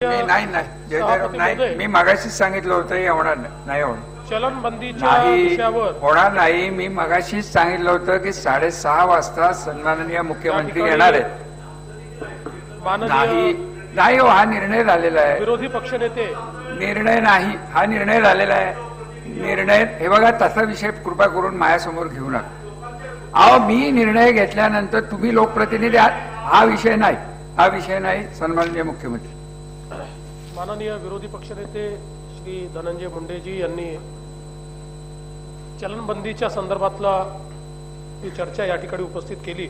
नाही मी मगाशीच सांगितलं होतं होणार नाही होणार चलनबंदीच्या विषयावर होणार नाही. मी मगाशीच सांगितलं होतं की 6:30 वाजता सन्माननीय मुख्यमंत्री येणार आहेत. नाही नाही हो, हा निर्णय झालेला आहे. विरोधी पक्षनेते निर्णय नाही, हा निर्णय झालेला आहे. निर्णय हे बघा, तसा विषय कृपा करून माझ्यासमोर घेऊ नका. अहो, मी निर्णय घेतल्यानंतर तुम्ही लोकप्रतिनिधी आहात, हा विषय नाही, हा विषय नाही. सन्माननीय मुख्यमंत्री माननीय विरोधी पक्षनेते श्री धनंजय मुंडेजी यांनी चलनबंदीच्या संदर्भातला ही चर्चा या ठिकाणी उपस्थित केली.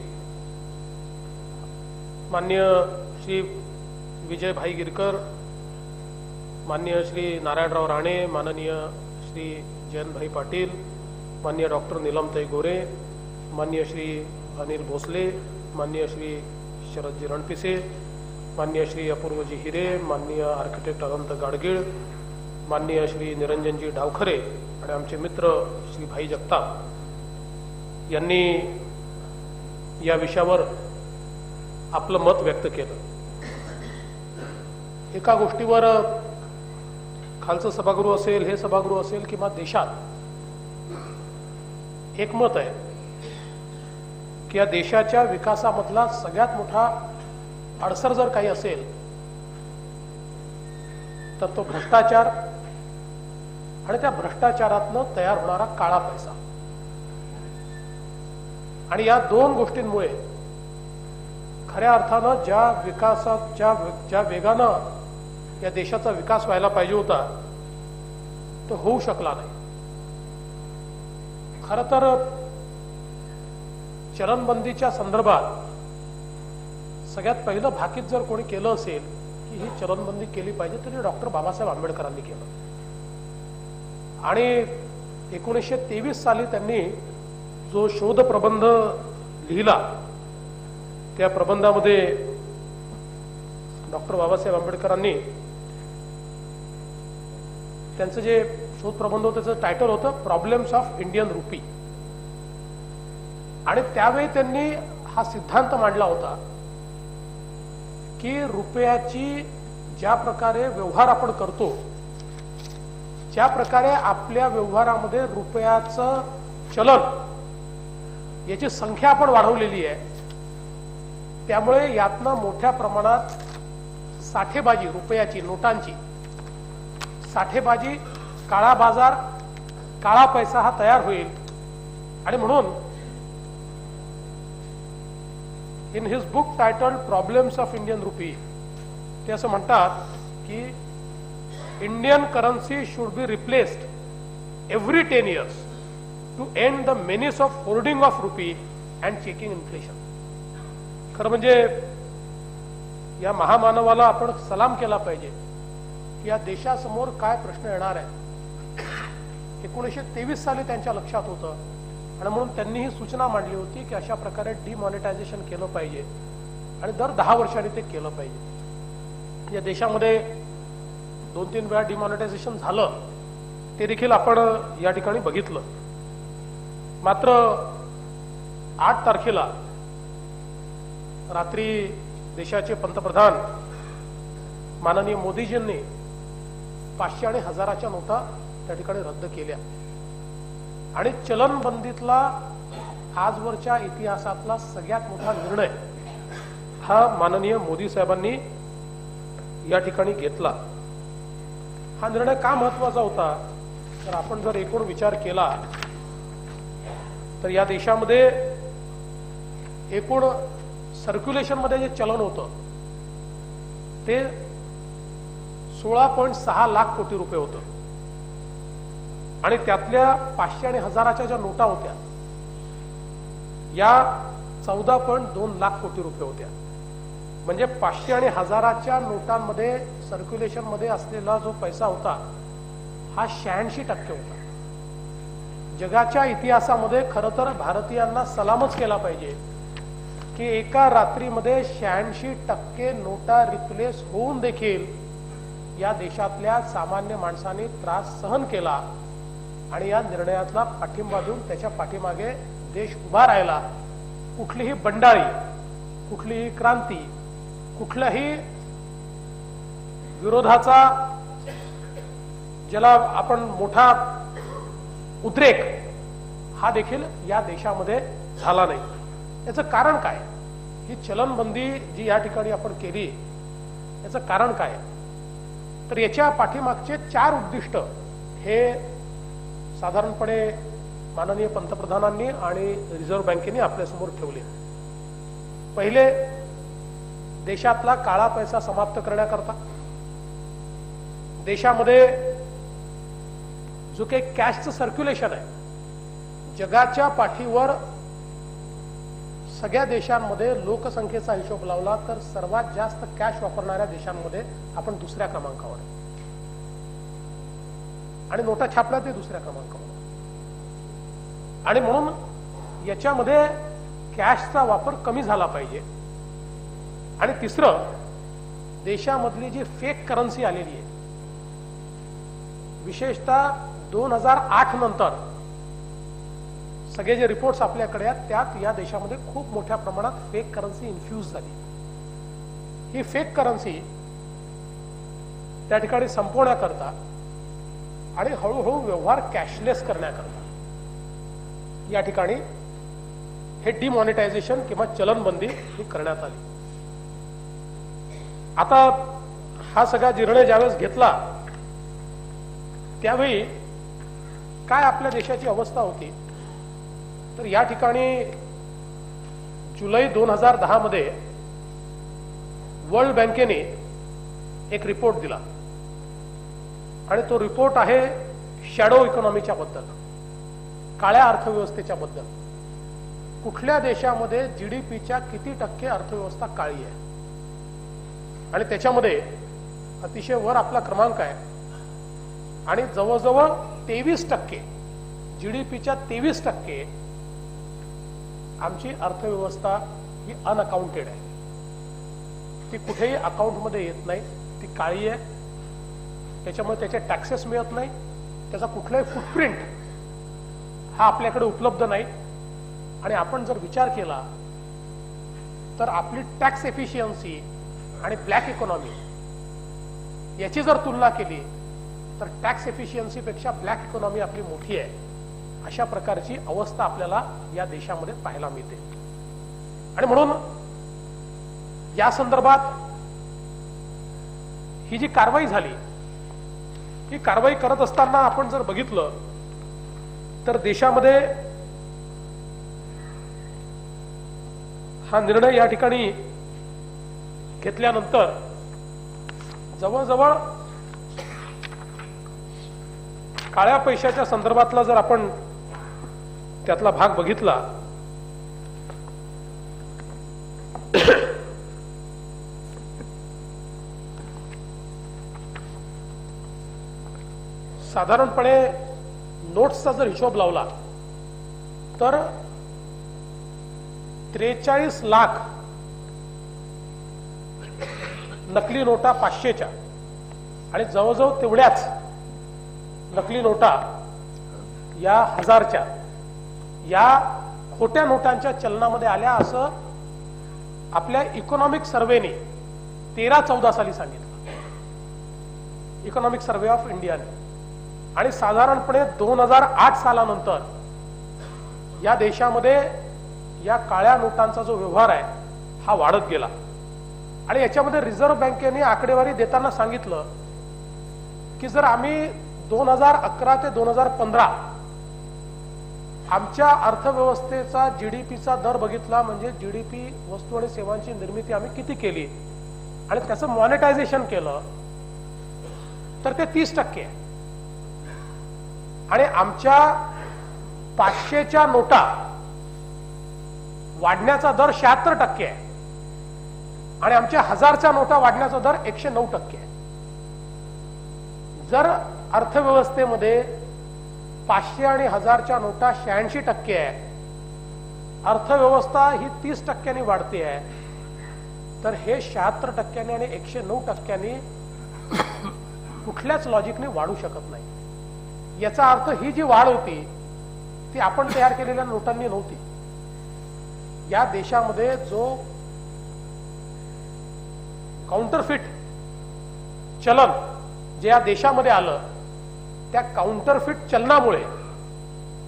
माननीय श्री विजय भाई गिरकर, माननीय श्री नारायणराव राणे, माननीय श्री जयंतभाई पाटील, माननीय डॉक्टर नीलमताई गोरे, माननीय श्री अनिल भोसले, माननीय श्री शरदजी रणपिसे, माननीय श्री अपूर्वजी हिरे, माननीय आर्किटेक्ट अनंत गाडगीळ, माननीय श्री निरंजनजी डावखरे आणि आमचे मित्र श्री भाई जगताप यांनी या विषयावर आपलं मत व्यक्त केलं. एका गोष्टीवर खालचं सभागृह असेल, हे सभागृह असेल किंवा देशात एकमत आहे की या देशाच्या विकासामधला सगळ्यात मोठा अडसर जर काही असेल तर तो भ्रष्टाचार आणि त्या भ्रष्टाचारातनं तयार होणारा काळा पैसा. आणि या दोन गोष्टींमुळे खऱ्या अर्थानं ज्या विकासात ज्या वेगानं या देशाचा विकास व्हायला पाहिजे होता तो होऊ शकला नाही. खरं तर चलनबंदीच्या संदर्भात सगळ्यात पहिलं भाकीत जर कोणी केलं असेल की ही चलनबंदी केली पाहिजे तरी डॉक्टर बाबासाहेब आंबेडकरांनी केलं. आणि 1923 साली त्यांनी जो शोध प्रबंध लिहिला त्या प्रबंधामध्ये डॉक्टर बाबासाहेब आंबेडकरांनी त्यांचं जे शोध प्रबंध होतं त्याचं टायटल होतं प्रॉब्लेम्स ऑफ इंडियन रुपी. आणि त्यावेळी त्यांनी हा सिद्धांत मांडला होता की रुपयाची ज्या प्रकारे व्यवहार आपण करतो, ज्या प्रकारे आपल्या व्यवहारामध्ये रुपयाचं चलन याची संख्या आपण वाढवलेली आहे, त्यामुळे यातनं मोठ्या प्रमाणात साठेबाजी, रुपयाची नोटांची साठेबाजी, काळा बाजार, काळा पैसा हा तयार होईल. आणि म्हणून in his book titled problems of Indian rupee ते असं म्हणतात की Indian currency should be replaced every 10 years to end the menace of hoarding of rupee and checking inflation. खरं म्हणजे या महामानवाला आपण सलाम केला पाहिजे की या देशासमोर काय प्रश्न येणार आहे 1923 साली त्यांच्या लक्षात होतं. आणि म्हणून त्यांनी ही सूचना मांडली होती की अशा प्रकारे डिमॉनिटायझेशन केलं पाहिजे आणि दर 10 वर्षांनी ते केलं पाहिजे. या देशामध्ये 2-3 वेळा डिमॉनिटायझेशन झालं ते देखील आपण या ठिकाणी बघितलं. मात्र 8 तारखेला रात्री देशाचे पंतप्रधान माननीय मोदीजींनी 500 आणि 1000च्या नोटा त्या ठिकाणी रद्द केल्या. आणि चलनबंदीतला आजवरच्या इतिहासातला सगळ्यात मोठा निर्णय हा माननीय मोदी साहेबांनी या ठिकाणी घेतला. हा निर्णय का महत्वाचा होता तर आपण जर एकूण विचार केला तर या देशामध्ये एकूण सर्क्युलेशन मध्ये जे चलन होतं ते 16.6 लाख कोटी रुपये होतं. आणि त्यातल्या 500 आणि 1000च्या ज्या नोटा होत्या या 14.2 लाख कोटी रुपये होत्या. म्हणजे 500 आणि 1000च्या नोटांमध्ये सर्क्युलेशन मध्ये असलेला जो पैसा होता हा 86% होता. जगाच्या इतिहासामध्ये खरं तर भारतीयांना सलामच केला पाहिजे की एका रात्रीमध्ये 86% नोटा रिप्लेस होऊन देखील या देशातल्या सामान्य माणसाने त्रास सहन केला. आणि या निर्णयातला पाठिंबा देऊन त्याच्या पाठीमागे देश उभा राहिला. कुठलीही बंडाळी, कुठलीही क्रांती, कुठल्याही विरोधाचा ज्याला आपण मोठा उद्रेक हा देखील या देशामध्ये झाला नाही। याचं कारण काय? ही चलनबंदी जी या ठिकाणी आपण केली याचं कारण काय? तर याच्या पाठीमागचे 4 उद्दिष्ट हे साधारणपणे माननीय पंतप्रधानांनी आणि रिझर्व्ह बँकेने आपल्यासमोर ठेवले। पहिले, देशातला काळा पैसा समाप्त करण्याकरता देशामध्ये जो काही कॅशचं सर्क्युलेशन आहे, जगाच्या पाठीवर सगळ्या देशांमध्ये लोकसंख्येचा हिशोब लावला तर सर्वात जास्त कॅश वापरणाऱ्या देशांमध्ये आपण दुसऱ्या क्रमांकावर आहे आणि नोटा छापल्या ते दुसऱ्या क्रमांकावर। आणि म्हणून याच्यामध्ये कॅशचा वापर कमी झाला पाहिजे। आणि तिसरं, देशामधली जी फेक करन्सी आलेली आहे, विशेषतः 2008 नंतर सगळे जे रिपोर्ट्स आपल्याकडे आहेत त्यात या देशामध्ये खूप मोठ्या प्रमाणात फेक करन्सी इन्फ्यूज झाली। ही फेक करन्सी त्या ठिकाणी संपवण्याकरता आणि हळूहळू व्यवहार कॅशलेस करण्याकरता या ठिकाणी हे डिमॉनिटायझेशन किंवा चलनबंदी ही करण्यात आली। आता हा सगळा निर्णय ज्यावेळेस घेतला त्यावेळी काय आपल्या देशाची अवस्था होती, तर या ठिकाणी जुलै 2010 मध्ये वर्ल्ड बँकेने एक रिपोर्ट दिला आणि तो रिपोर्ट आहे शॅडो इकॉनॉमीच्या बद्दल, काळ्या अर्थव्यवस्थेच्या बद्दल। कुठल्या देशामध्ये जीडीपीच्या किती टक्के अर्थव्यवस्था काळी आहे आणि त्याच्यामध्ये अतिशय वर आपला क्रमांक आहे आणि जवळजवळ 23% जीडीपीच्या 23% आमची अर्थव्यवस्था ही अनअकाउंटेड आहे, ती कुठेही अकाउंटमध्ये येत नाही, ती काळी आहे। त्याच्यामुळे त्याचे टॅक्सेस मिळत नाही, त्याचा कुठलाही फुटप्रिंट हा आपल्याकडे उपलब्ध नाही। आणि आपण जर विचार केला तर आपली टॅक्स एफिशियन्सी आणि ब्लॅक इकॉनॉमी याची जर तुलना केली तर टॅक्स एफिशियन्सी पेक्षा ब्लॅक इकॉनॉमी आपली मोठी आहे, अशा प्रकारची अवस्था आपल्याला या देशामध्ये पाहायला मिळते। आणि म्हणून या संदर्भात ही जी कारवाई झाली, ही कारवाई करत असताना आपण जर बघितलं तर देशामध्ये हा निर्णय या ठिकाणी घेतल्यानंतर जवळजवळ काळ्या पैशाच्या संदर्भातला जर आपण त्यातला भाग बघितला साधारणपणे नोट्सचा जर हिशोब लावला तर 43 लाख नकली नोटा 500च्या आणि जवळजवळ तेवढ्याच नकली नोटा या 1000च्या या खोट्या नोटांच्या चलनामध्ये आल्या, असं आपल्या इकॉनॉमिक सर्व्हेने 13-14 साली सांगितलं, इकॉनॉमिक सर्व्हे ऑफ इंडियाने। आणि साधारणपणे 2008 सालानंतर या देशामध्ये या काळ्या नोटांचा जो व्यवहार आहे हा वाढत गेला आणि याच्यामध्ये रिझर्व्ह बँकेने आकडेवारी देताना सांगितलं की जर आम्ही 2011 ते 2015 आमच्या अर्थव्यवस्थेचा जीडीपीचा दर बघितला, म्हणजे जीडीपी वस्तू आणि सेवांची निर्मिती आम्ही किती केली आणि त्याचं मॉनिटायझेशन केलं तर ते 30% आहे आणि आमच्या 500च्या नोटा वाढण्याचा दर 76% आहे आणि आमच्या 1000च्या नोटा वाढण्याचा दर 109% आहे। जर अर्थव्यवस्थेमध्ये 500 आणि 1000च्या नोटा 86% आहे, अर्थव्यवस्था ही 30% वाढते आहे, तर हे 76% आणि 109% कुठल्याच लॉजिकने वाढू शकत नाही। याचा अर्थ ही जी वाढ होती ती आपण तयार केलेल्या नोटांनी नव्हती। या देशामध्ये जो काउंटरफिट चलन जे या देशामध्ये आलं त्या काउंटरफिट चलनामुळे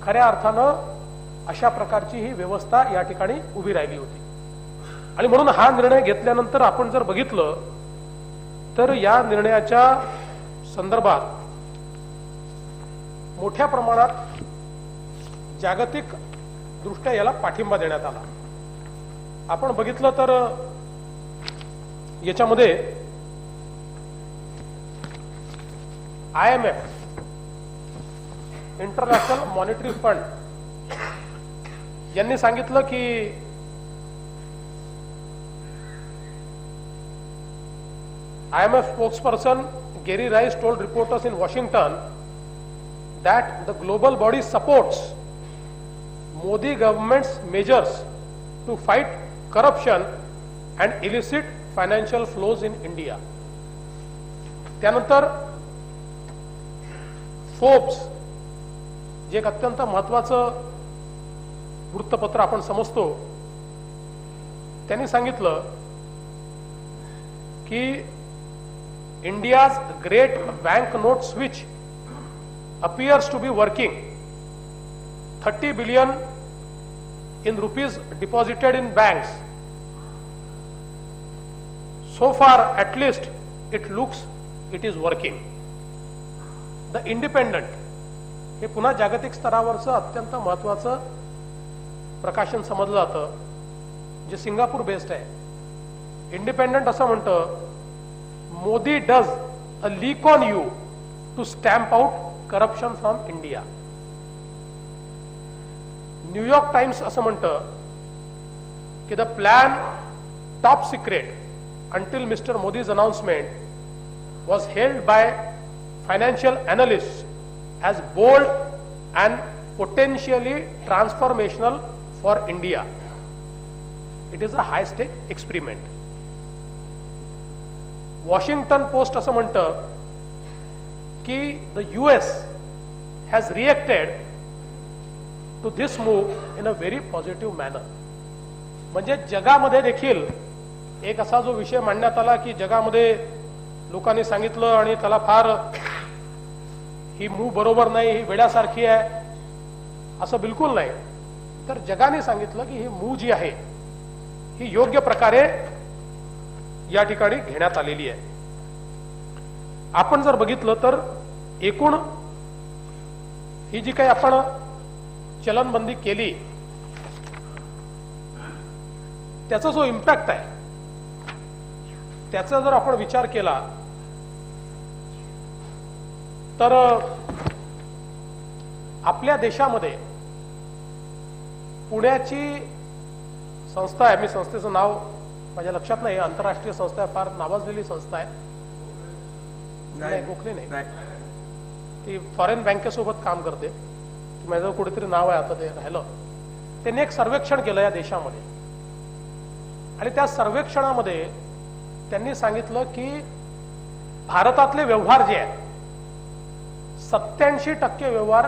खऱ्या अर्थानं अशा प्रकारची ही व्यवस्था या ठिकाणी उभी राहिली होती. आणि म्हणून हा निर्णय घेतल्यानंतर आपण जर बघितलं तर या निर्णयाच्या संदर्भात मोठ्या प्रमाणात जागतिक दृष्ट्या याला पाठिंबा देण्यात आला. आपण बघितलं तर याच्यामध्ये IMF इंटरनॅशनल मॉनिटरी फंड यांनी सांगितलं की IMF spokesperson Gary Rice told reporters in Washington that the global body supports Modi government's measures to fight corruption and illicit financial flows in India. त्यानंतर फोर्ब्स जे एक अत्यंत महत्वाचं वृत्तपत्र आपण समजतो त्यांनी सांगितलं की India's great bank note switch appears to be working. 30 billion in rupees deposited in banks. So far, at least, it looks it is working. The Independent हे पुन्हा जागतिक स्तरावरचं अत्यंत महत्वाचं प्रकाशन समजलं जातं जे सिंगापूर बेस्ड आहे. इंडिपेंडंट असं म्हणतं Modi does a leak on you to stamp out corruption from India. New York Times असं म्हणतं की the plan top secret until Mr. Modi's announcement was held by financial analysts as bold and potentially transformational for India. It is a high stake experiment. Washington Post असं म्हणतं की the US has reacted to this move in a very positive manner. म्हणजे जगामध्ये देखील एक असा जो विषय मांडण्यात आला की जगामध्ये लोकांनी सांगितलं आणि त्याला फार ही मूव्ह बरोबर नाही, ही वेड्यासारखी आहे, असं बिलकुल नाही. तर जगाने सांगितलं की ही मूव्ह जी आहे ही योग्य प्रकारे या ठिकाणी घेण्यात आलेली आहे. आपण जर बघितलं तर एकूण ही जी काही आपण चलनबंदी केली त्याचा जो इम्पॅक्ट आहे त्याचा जर आपण विचार केला तर आपल्या देशामध्ये पुण्याची संस्था आहे, मी संस्थेचं नाव माझ्या लक्षात नाही, आंतरराष्ट्रीय संस्था आहे, फार नावाजलेली संस्था आहे. नाही, गोखले नाही, ती फॉरेन बँकेसोबत काम करते. माझं कुठेतरी नाव आहे, आता ते राहिलं. त्यांनी एक सर्वेक्षण केलं या देशामध्ये आणि त्या सर्वेक्षणामध्ये त्यांनी सांगितलं की भारतातले व्यवहार जे आहेत 87% व्यवहार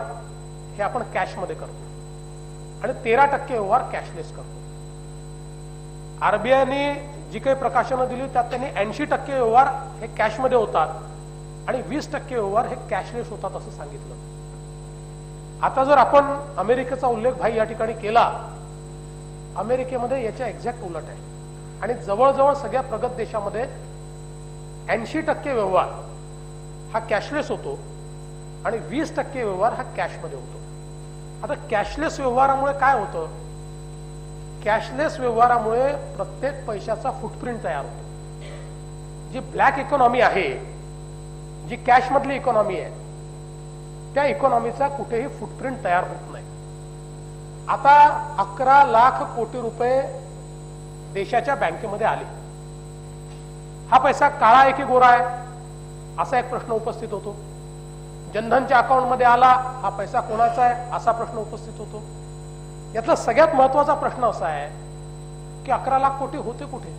हे आपण कॅशमध्ये करतो आणि 13% व्यवहार कॅशलेस करतो. आरबीआयने जी काही प्रकाशनं दिली त्यात त्यांनी 80% व्यवहार हे कॅशमध्ये होतात आणि 20% व्यवहार हे कॅशलेस होतात असं सांगितलं. आता जर आपण अमेरिकेचा उल्लेख भाई या ठिकाणी केला, अमेरिकेमध्ये याच्या एक्झॅक्ट उलट आहे आणि जवळजवळ सगळ्या प्रगत देशामध्ये 80% व्यवहार हा कॅशलेस होतो आणि 20% व्यवहार हा कॅशमध्ये होतो. आता कॅशलेस व्यवहारामुळे काय होतं? कॅशलेस व्यवहारामुळे प्रत्येक पैशाचा फुटप्रिंट तयार होतो. जी ब्लॅक इकॉनॉमी आहे, जी कॅश मधली इकॉनॉमी आहे, त्या इकॉनॉमीचा कुठेही फुटप्रिंट तयार होत नाही. आता 11 लाख कोटी रुपये देशाच्या बँकेमध्ये आले. हा पैसा काळा आहे की गोरा आहे असा एक प्रश्न उपस्थित होतो. जनधनच्या अकाउंटमध्ये आला, हा पैसा कोणाचा आहे असा प्रश्न उपस्थित होतो. यातला सगळ्यात महत्वाचा प्रश्न असा आहे की 11 लाख कोटी होते कुठे?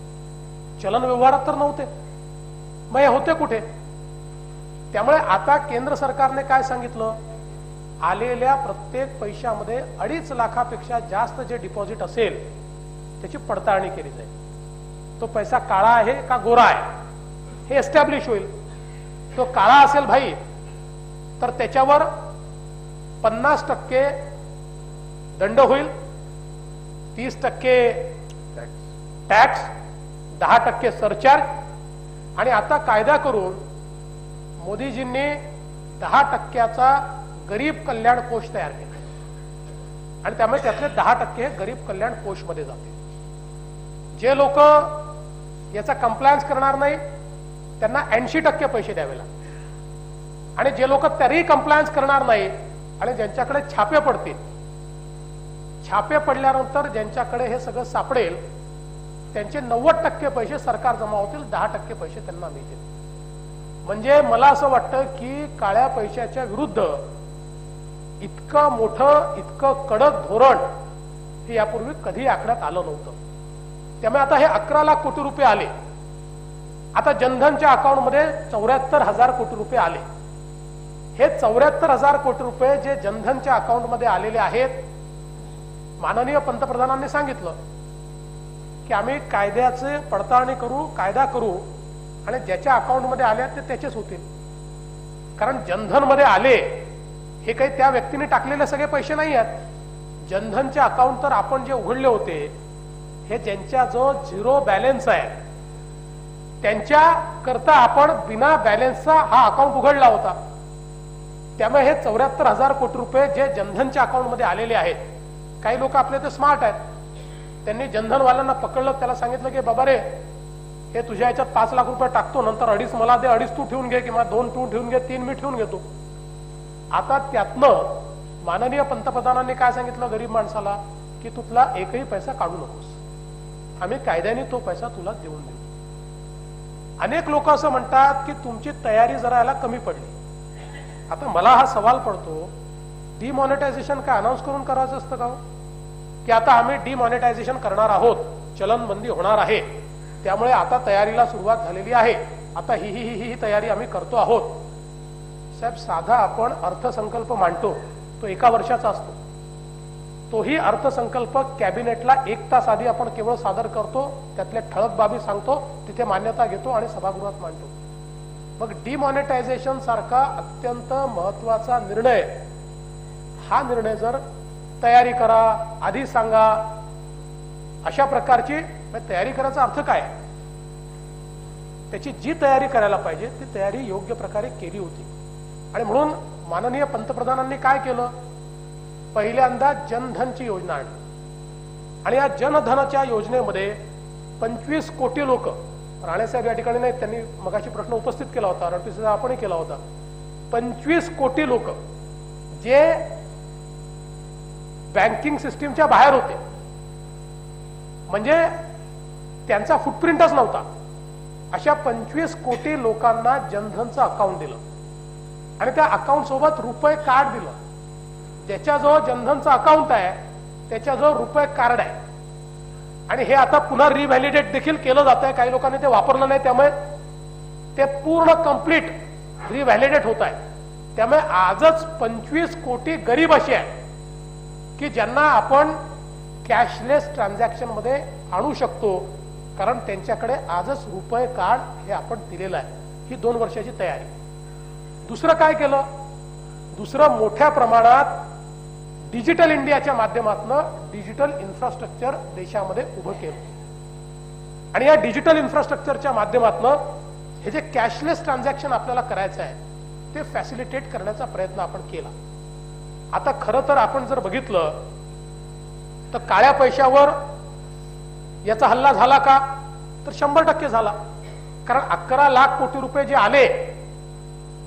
चलन व्यवहारात तर नव्हते, मग हे होते कुठे? त्यामुळे आता केंद्र सरकारने काय सांगितलं, आलेल्या प्रत्येक पैशामध्ये 2.5 लाखापेक्षा जास्त जे डिपॉझिट असेल त्याची पडताळणी केली जाईल. तो पैसा काळा आहे का गोरा आहे हे एस्टॅब्लिश होईल. तो काळा असेल भाई तर त्याच्यावर 50% दंड होईल, 30% टॅक्स, 10% सरचार्ज आणि आता कायदा करून मोदीजींनी 10%चा गरीब कल्याण कोष तयार केला आणि त्यामुळे त्यातले 10% गरीब कल्याण कोष मध्ये जाते. जे लोक याचा कंप्लायन्स करणार नाही त्यांना 80% पैसे द्यावे लागतात आणि जे लोक तरीही कंप्लायन्स करणार नाही आणि ज्यांच्याकडे छापे पडतील, छापे पडल्यानंतर ज्यांच्याकडे हे सगळं सापडेल त्यांचे 90% पैसे सरकार जमा होतील, 10% पैसे त्यांना मिळतील. म्हणजे मला असं वाटतं की काळ्या पैशाच्या विरुद्ध इतकं मोठं, इतकं कडक धोरण हे यापूर्वी कधी आखण्यात आलं नव्हतं. त्यामुळे आता हे 11 लाख कोटी रुपये आले. आता जनधनच्या अकाउंटमध्ये 74,000 कोटी रुपये आले. हे 74,000 कोटी रुपये जे जनधनच्या अकाउंटमध्ये आलेले आहेत, माननीय पंतप्रधानांनी सांगितलं की आम्ही कायद्याचे पडताळणी करू, कायदा करू आणि ज्याच्या अकाउंटमध्ये आले ते त्याचेच होतील. कारण जनधन मध्ये आले हे काही त्या व्यक्तीने टाकलेले सगळे पैसे नाही आहेत. जनधनचे अकाउंट तर आपण जे उघडले होते हे ज्यांच्या जो 0 बॅलन्स आहे त्यांच्या करता आपण बिना बॅलन्सचा हा अकाउंट उघडला होता. त्यामुळे हे 74,000 कोटी रुपये जे जनधनच्या अकाउंटमध्ये आलेले आहेत, काही लोक आपले ते स्मार्ट आहेत, त्यांनी जनधनवाल्यांना पकडलं, त्याला सांगितलं की बाबा रे हे तुझ्या याच्यात 5 लाख रुपये टाकतो, नंतर 2.5 मला दे, 2.5 तू ठेवून घे किंवा 2 तू ठेवून घे, 3 मी ठेवून घेतो. आता त्यातनं माननीय पंतप्रधानांनी काय सांगितलं गरीब माणसाला की तुला एकही पैसा काढू नकोस, आम्ही कायद्याने तो पैसा तुला देऊन देऊ. अनेक लोक असं म्हणतात की तुमची तयारी जरा याला कमी पडली. आता मला हा सवाल पडतो, डिमॉनिटायझेशन काय अनाऊन्स करून करायचं असतं का, की आता आम्ही डिमॉनिटायझेशन करणार आहोत, चलनबंदी होणार आहे, त्यामुळे आता तयारीला सुरुवात झालेली आहे, आता ही तयारी आम्ही करतो आहोत. साहेब, साधा आपण अर्थसंकल्प मांडतो तो 1 वर्षाचा असतो. तोही अर्थसंकल्प कॅबिनेटला 1 तास आधी आपण केवळ सादर करतो, त्यातल्या ठळक बाबी सांगतो, तिथे मान्यता घेतो आणि सभागृहात मांडतो. मग डिमॉनिटायझेशन सारखा अत्यंत महत्वाचा निर्णय, हा निर्णय जर तयारी करा, आधी सांगा, अशा प्रकारची तयारी करायचा अर्थ काय? त्याची जी तयारी करायला पाहिजे ती तयारी योग्य प्रकारे केली होती. आणि म्हणून माननीय पंतप्रधानांनी काय केलं, पहिल्यांदा जनधनची योजना आणली आणि या जनधनाच्या योजनेमध्ये 25 कोटी लोक, राणेसाहेब या ठिकाणी नाही, त्यांनी मगाशी प्रश्न उपस्थित केला होता, रणपिसे आपणही केला होता, 25 कोटी लोक जे बँकिंग सिस्टीमच्या बाहेर होते, म्हणजे त्यांचा फुटप्रिंटच नव्हता, अशा 25 कोटी लोकांना जनधनचं अकाउंट दिलं आणि त्या अकाउंट सोबत रुपये कार्ड दिलं. ज्याच्याजवळ जनधनचं अकाउंट आहे त्याच्याजवळ रुपये कार्ड आहे आणि हे आता पुन्हा रिव्हॅलिडेट देखील केलं जात आहे. काही लोकांनी ते वापरलं नाही, त्यामुळे ते पूर्ण कंप्लीट रिव्हॅलिडेट होत आहे. त्यामुळे आजच 25 कोटी गरीब असे आहेत की ज्यांना आपण कॅशलेस ट्रान्झॅक्शन मध्ये आणू शकतो, कारण त्यांच्याकडे आजच रुपये कार्ड हे आपण दिलेलं आहे. ही 2 वर्षाची तयारी. दुसरं काय केलं, दुसरं मोठ्या प्रमाणात डिजिटल इंडियाच्या माध्यमातून डिजिटल इन्फ्रास्ट्रक्चर देशामध्ये उभं केलं आणि या डिजिटल इन्फ्रास्ट्रक्चरच्या माध्यमातून हे जे कॅशलेस ट्रान्झॅक्शन आपल्याला करायचं आहे ते फॅसिलिटेट करण्याचा प्रयत्न आपण केला. आता खरं तर आपण जर बघितलं तर काळ्या पैशावर याचा हल्ला झाला का, तर 100% झाला. कारण 11 लाख कोटी रुपये जे आले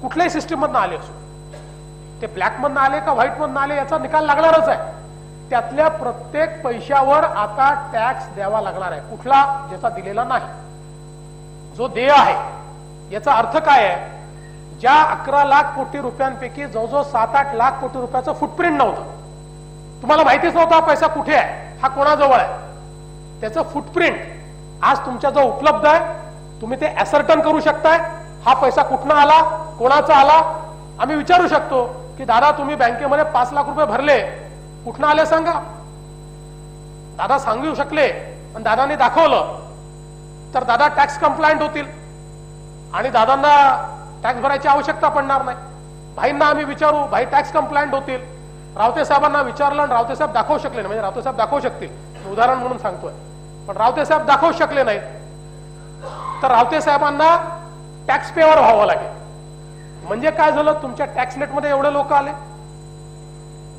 कुठल्याही सिस्टीम मधनं आले असो, ते ब्लॅक मधनं आले का व्हाईट मधनं आले याचा निकाल लागणारच आहे. त्यातल्या प्रत्येक पैशावर आता टॅक्स द्यावा लागणार आहे, कुठला, ज्याचा दिलेला नाही, जो देय आहे. याचा अर्थ काय आहे, ज्या 11 लाख कोटी रुपयांपैकी जवळजवळ 7-8 लाख कोटी रुपयाचं फुटप्रिंट नव्हतं, तुम्हाला माहितीच नव्हता हा पैसा कुठे आहे, हा कोणाजवळ आहे, त्याचं फुटप्रिंट आज तुमच्याजवळ उपलब्ध आहे. तुम्ही ते ऍसर्टन करू शकताय, हा पैसा कुठनं आला, कोणाचा आला. आम्ही विचारू शकतो की दादा तुम्ही बँकेमध्ये 5 लाख रुपये भरले, कुठनं आले सांगा. दादा सांगू शकले आणि दादाने दाखवलं तर दादा टॅक्स कंप्लायंट होतील आणि दादांना टॅक्स भरायची आवश्यकता पडणार नाही. भाईंना आम्ही विचारू, भाई टॅक्स कंप्लायंट होतील. रावते साहेबांना विचारलं आणि रावते साहेब दाखवू शकले नाही. म्हणजे रावते साहेब दाखवू शकतील, उदाहरण म्हणून सांगतोय, पण रावते साहेब दाखवू शकले नाही, तर रावते साहेबांना टॅक्स पेवर व्हावं लागेल. म्हणजे काय झालं, तुमच्या टॅक्स नेटमध्ये एवढे लोक आले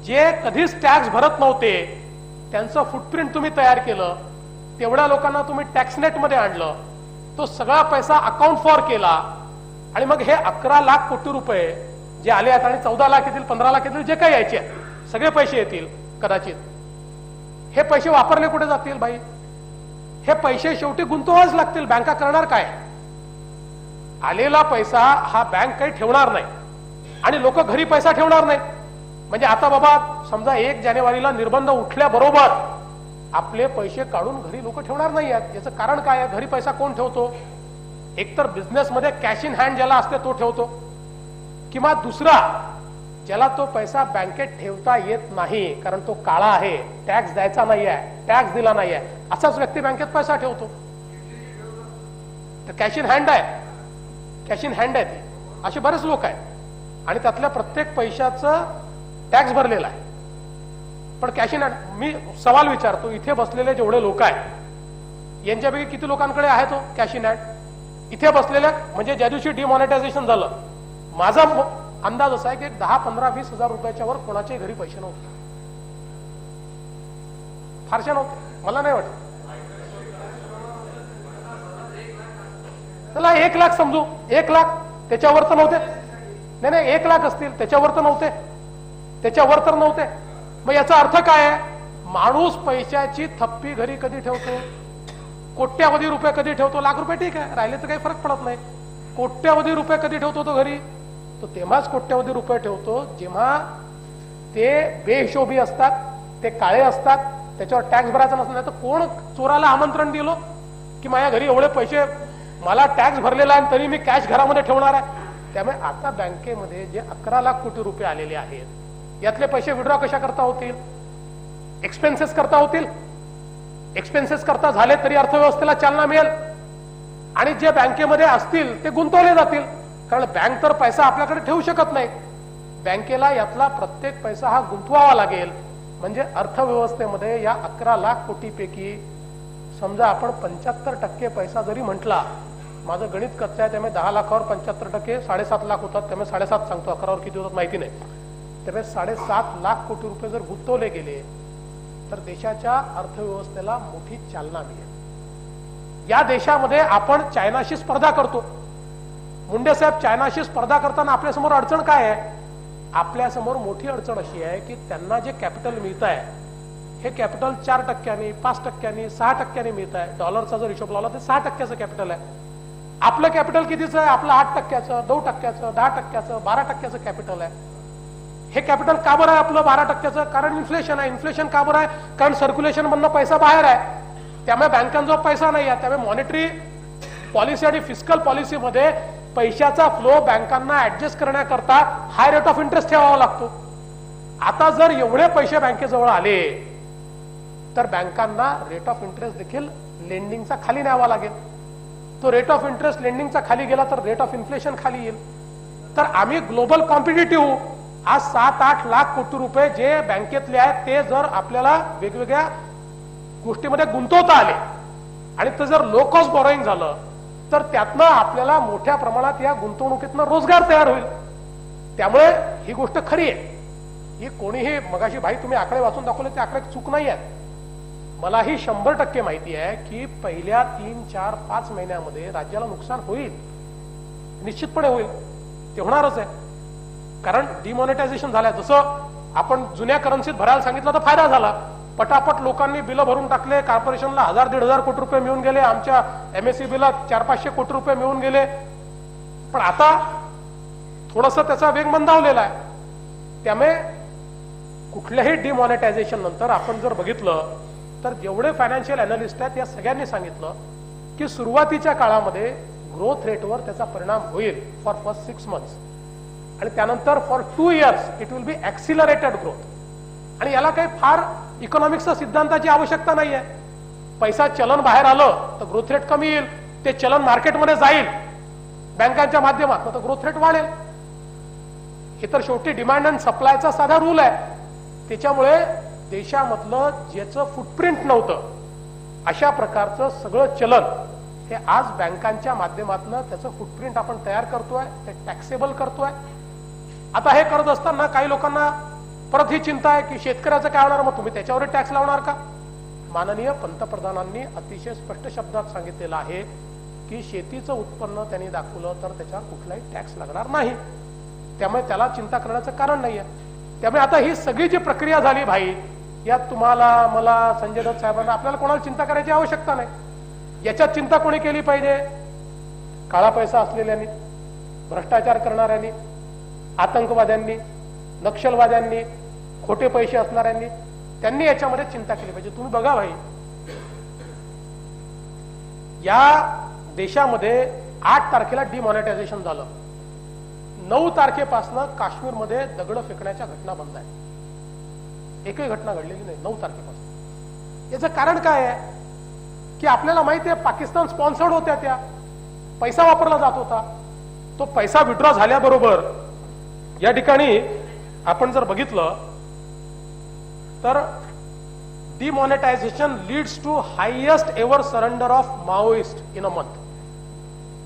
जे कधीच टॅक्स भरत नव्हते, त्यांचं फुटप्रिंट तुम्ही तयार केलं, तेवढ्या लोकांना तुम्ही टॅक्स नेटमध्ये आणलं, तो सगळा पैसा अकाउंट फॉर केला, आणि मग हे 11 लाख कोटी रुपये जे आले आहेत, आणि 14 लाख येतील, 15 लाख येतील, जे काही यायचे सगळे पैसे येतील कदाचित, हे पैसे वापरले कुठे जातील भाई? हे पैसे शेवटी गुंतवावेच लागतील. बँका करणार काय? आलेला पैसा हा बँक काही ठेवणार नाही, आणि लोक घरी पैसा ठेवणार नाहीत. म्हणजे आता बाबा समजा 1 जानेवारीला निर्बंध उठल्याबरोबर आपले पैसे काढून घरी लोक ठेवणार नाही आहेत. याचं कारण काय आहे? घरी पैसा कोण ठेवतो? एकतर बिझनेसमध्ये कॅश इन हँड ज्याला असते तो ठेवतो, किंवा दुसरा ज्याला तो पैसा बँकेत ठेवता येत नाही कारण तो काळा आहे, टॅक्स द्यायचा नाही आहे, टॅक्स दिला नाही आहे, असाच व्यक्ती बँकेत पैसा ठेवतो. तर कॅश इन हँड आहे, कॅश इन हँड आहे ते, असे बरेच लोक आहेत, आणि त्यातल्या प्रत्येक पैशाचं टॅक्स भरलेला आहे. पण कॅश इन हँड, मी सवाल विचारतो, इथे बसलेले जेवढे लोक आहेत यांच्यापैकी किती लोकांकडे आहे तो कॅश इन हँड? इथे बसलेल्या, म्हणजे ज्या दिवशी डिमॉनिटायझेशन झालं, माझा अंदाज असा आहे की 10, 15, 20 हजार रुपयाच्या वर कोणाच्याही घरी पैसे नव्हते, फारशे नव्हते, मला नाही वाटत. चला 1 लाख समजू, 1 लाख, त्याच्यावर तर नव्हते. नाही 1 लाख असतील, त्याच्यावर तर नव्हते, त्याच्यावर तर नव्हते. मग याचा अर्थ काय आहे? माणूस पैशाची थप्पी घरी कधी ठेवतो? कोट्यावधी रुपये कधी ठेवतो? लाख रुपये ठीक आहे, राहिले तर काही फरक पडत नाही. कोट्यावधी रुपये कधी ठेवतो तो घरी? तो तेव्हाच कोट्यावधी रुपये ठेवतो जेव्हा ते बेहिशोबी असतात, ते काळे असतात, त्याच्यावर टॅक्स भरायचा नसतो. नाही तर कोण चोराला आमंत्रण दिलो की माझ्या घरी एवढे पैसे, मला टॅक्स भरलेला आहे तरी मी कॅश घरामध्ये ठेवणार आहे? त्यामुळे आता बँकेमध्ये जे 11 लाख कोटी रुपये आलेले आहेत, यातले पैसे विड्रॉ कशा करता होतील? एक्सपेन्सेस करता होतील. एक्सपेन्सेस करता झाले तरी अर्थव्यवस्थेला चालना मिळेल, आणि जे बँकेमध्ये असतील ते गुंतवले जातील. कारण बँक तर पैसा आपल्याकडे ठेवू शकत नाही, बँकेला यातला प्रत्येक पैसा हा गुंतवावा लागेल. म्हणजे अर्थव्यवस्थेमध्ये या 11 लाख कोटीपैकी समजा आपण 75% पैसा जरी म्हटला, माझं गणित कच्चं आहे त्यामुळे 10 लाखावर 75% 7.5 लाख होतात, त्यामुळे 7.5 सांगतो, 11वर किती होतात माहिती नाही, त्यामुळे 7.5 लाख कोटी रुपये जर गुंतवले गेले तर देशाच्या अर्थव्यवस्थेला मोठी चालना मिळेल. या देशामध्ये आपण चायनाशी स्पर्धा करतो. मुंडे साहेब, चायनाशी स्पर्धा करताना आपल्यासमोर अडचण काय आहे? आपल्यासमोर मोठी अडचण अशी आहे की त्यांना जे कॅपिटल मिळत आहे हे कॅपिटल 4%, 5%, 6% मिळत आहे. डॉलरचा जर हिशोब लावला तर 6% कॅपिटल आहे. आपलं कॅपिटल कितीचं आहे? आपलं 8%, 9%, 10%, 12% कॅपिटल आहे. हे कॅपिटल का बरं आहे आपलं 12%? कारण इन्फ्लेशन आहे. इन्फ्लेशन का बरं आहे? कारण सर्क्युलेशन मधनं पैसा बाहेर आहे, त्यामुळे बँकांचा पैसा नाही आहे. त्यामुळे मॉनिटरी पॉलिसी आणि फिस्कल पॉलिसीमध्ये पैशाचा फ्लो बँकांना ऍडजस्ट करण्याकरता हाय रेट ऑफ इंटरेस्ट ठेवावा लागतो. आता जर एवढे पैसे बँकेजवळ आले तर बँकांना रेट ऑफ इंटरेस्ट देखील लेंडिंगचा खाली न्यावा लागेल. तो रेट ऑफ इंटरेस्ट लेंडिंगचा खाली गेला तर रेट ऑफ इन्फ्लेशन खाली येईल. तर आम्ही ग्लोबल कॉम्पिटिटिव्ह, आज 7-8 लाख कोटी रुपये जे बँकेतले आहेत ते जर आपल्याला वेगवेगळ्या गोष्टीमध्ये गुंतवता आले आणि ते जर लो कॉस्ट बॉरोइंग झालं तर त्यातनं आपल्याला मोठ्या प्रमाणात या गुंतवणुकीतनं रोजगार तयार होईल. त्यामुळे ही गोष्ट खरी आहे. ही कोणीही, मगाशी भाई तुम्ही आकडे वाचून दाखवले, ते आकडे चूक नाही आहेत. मलाही 100% माहिती आहे की पहिल्या 3, 4, 5 महिन्यामध्ये राज्याला नुकसान होईल, निश्चितपणे होईल, ते होणारच आहे. कारण डिमॉनिटायझेशन झालंय. जसं आपण जुन्या करन्सीत भरायला सांगितलं तर फायदा झाला, पटापट लोकांनी बिलं भरून टाकले, कॉर्पोरेशनला 1000-1500 कोटी रुपये मिळून गेले, आमच्या MSEBला 400-500 कोटी रुपये मिळून गेले. पण आता थोडस त्याचा वेग मंदावलेला आहे. त्यामुळे कुठल्याही डिमॉनिटायझेशन नंतर आपण जर बघितलं तर जेवढे फायनान्शियल अनालिस्ट आहेत या सगळ्यांनी सांगितलं की सुरुवातीच्या काळामध्ये ग्रोथ रेटवर त्याचा परिणाम होईल फॉर फर्स्ट 6 months, आणि त्यानंतर for 2 years it will be accelerated growth. आणि याला काही फार इकॉनॉमिक्सच्या सिद्धांताची आवश्यकता नाहीये. पैसा चलन बाहेर आलं तर ग्रोथ रेट कमी येईल, ते चलन मार्केटमध्ये जाईल, बँकांच्या माध्यमातून तर ग्रोथ रेट वाढेल. हे तर शेवटी डिमांड अँड सप्लायचा साधा रूल आहे. त्याच्यामुळे देशामधलं ज्याचं फुटप्रिंट नव्हतं अशा प्रकारचं सगळं चलन हे आज बँकांच्या माध्यमातून त्याचं फुटप्रिंट आपण तयार करतोय, ते टॅक्सेबल करतोय. आता हे करत असताना काही लोकांना परत ही चिंता आहे की शेतकऱ्याचं काय होणार, मग तुम्ही त्याच्यावर टॅक्स लावणार का? माननीय पंतप्रधानांनी अतिशय स्पष्ट शब्दात सांगितलेलं आहे की शेतीचं उत्पन्न त्यांनी दाखवलं तर त्याच्यावर कुठलाही टॅक्स लागणार नाही. त्यामुळे त्याला चिंता करण्याचं कारण नाहीये. त्यामुळे आता ही सगळी जी प्रक्रिया झाली भाई, यात तुम्हाला, मला, संजय दत्त साहेबांना, आपल्याला कोणाला चिंता करायची आवश्यकता नाही. याच्यात चिंता कोणी केली पाहिजे? काळा पैसा असलेल्यांनी, भ्रष्टाचार करणाऱ्यांनी, आतंकवाद्यांनी, नक्षलवाद्यांनी, खोटे पैसे असणाऱ्यांनी, त्यांनी याच्यामध्ये चिंता केली पाहिजे. तुम्ही बघा भाई, या देशामध्ये 8 तारखेला डिमॉनिटायझेशन झालं. 9 तारखेपासून काश्मीरमध्ये दगड फेकण्याच्या घटना बंद आहे. एकही घटना घडलेली नाही 9 तारखेपासून. याचं कारण काय आहे की आपल्याला माहिती आहे पाकिस्तान स्पॉन्सर्ड होत्या, त्या पैसा वापरला जात होता. तो पैसा विड्रॉ झाल्याबरोबर या ठिकाणी आपण जर बघितलं तर demonetisation leads to highest ever surrender of Maoist in a month.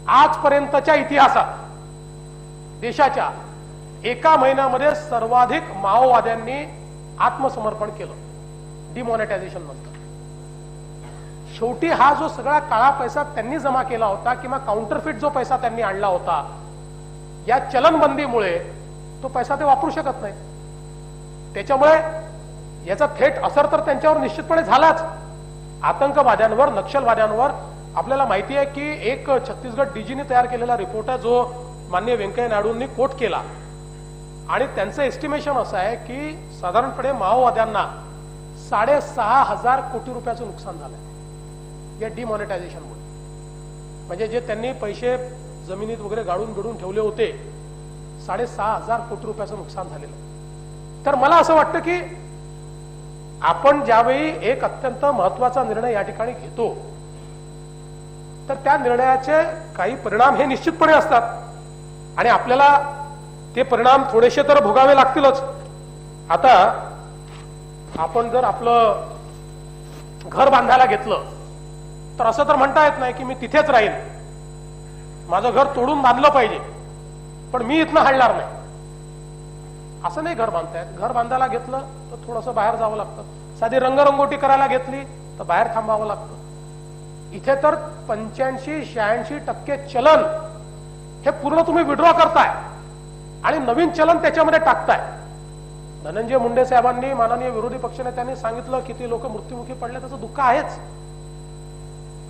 आजपर्यंतच्या इतिहासात देशाच्या एका महिन्यामध्ये सर्वाधिक माओवाद्यांनी आत्मसमर्पण केलं डिमॉनिटायझेशन नंतर. शेवटी हा जो सगळा काळा पैसा त्यांनी जमा केला होता किंवा काउंटरफिट जो पैसा त्यांनी आणला होता, या चलनबंदीमुळे तो पैसा ते वापरू शकत नाही. त्याच्यामुळे याचा थेट असर तर त्यांच्यावर निश्चितपणे झालाच. आतंकवाद्यांवर, नक्षलवाद्यांवर आपल्याला माहिती आहे की एक छत्तीसगड डीजीने तयार केलेला रिपोर्ट आहे जो माननीय व्यंकय्या नायडूंनी कोट केला, आणि त्यांचं एस्टिमेशन असं आहे की साधारणपणे माओवाद्यांना 6,500 कोटी रुपयाचं नुकसान झालंय या डिमॉनिटायझेशनमुळे. म्हणजे जे त्यांनी पैसे जमिनीत वगैरे गाडून बिडून ठेवले होते, 6,500 कोटी रुपयाचं नुकसान झालेलं. तर मला असं वाटतं की आपण ज्यावेळी एक अत्यंत महत्वाचा निर्णय या ठिकाणी घेतो तर त्या निर्णयाचे काही परिणाम हे निश्चितपणे असतात आणि आपल्याला ते परिणाम थोडेसे तर भोगावे लागतीलच. आता आपण जर आपलं घर बांधायला घेतलं तर असं तर म्हणता येत नाही की मी तिथेच राहील, माझं घर तोडून बांधलं पाहिजे पण मी इथनं हलणार नाही, असं नाही घर बांधतायत. घर बांधायला घेतलं तर थोडंसं बाहेर जावं लागतं. साधी रंगरंगोटी करायला घेतली तर बाहेर थांबावं लागतं. इथे तर 85-86% चलन हे पूर्ण तुम्ही विड्रॉ करताय आणि नवीन चलन त्याच्यामध्ये टाकताय. धनंजय मुंडे साहेबांनी, माननीय विरोधी पक्षनेत्यांनी सांगितलं किती लोक मृत्युमुखी पडले, त्याचं दुःख आहेच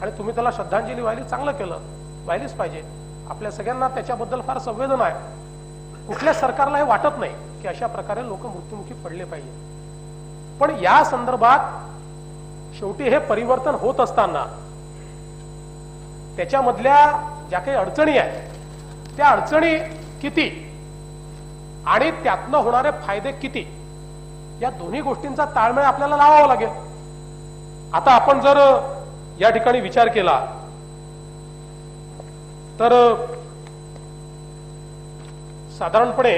आणि तुम्ही त्याला श्रद्धांजली वाहिली, चांगलं केलं, वाहिलीच पाहिजे. आपल्या सगळ्यांना त्याच्याबद्दल फार संवेदना आहे. कुठल्या सरकारला हे वाटत नाही की अशा प्रकारे लोक मृत्युमुखी पडले पाहिजे. पण या संदर्भात शेवटी हे परिवर्तन होत असताना त्याच्यामधल्या ज्या काही अडचणी आहेत त्या अडचणी किती आणि त्यातनं होणारे फायदे किती, या दोन्ही गोष्टींचा ताळमेळ आपल्याला लावावा लागेल. आता आपण जर या ठिकाणी विचार केला तर साधारणपणे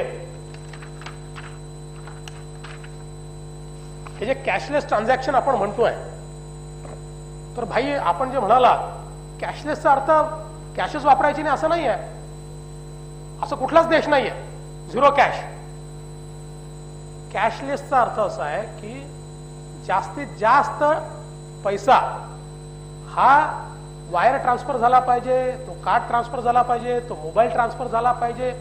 हे जे कॅशलेस ट्रान्झॅक्शन आपण म्हणतोय, तर भाई आपण जे म्हणाला कॅशलेसचा अर्थ कॅशच वापरायची नाही असं नाही आहे. असं कुठलाच देश नाही आहे झिरो कॅश. कॅशलेसचा अर्थ असा आहे की जास्तीत जास्त पैसा हा वायर ट्रान्सफर झाला पाहिजे, तो कार्ड ट्रान्सफर झाला पाहिजे, तो मोबाईल ट्रान्सफर झाला पाहिजे.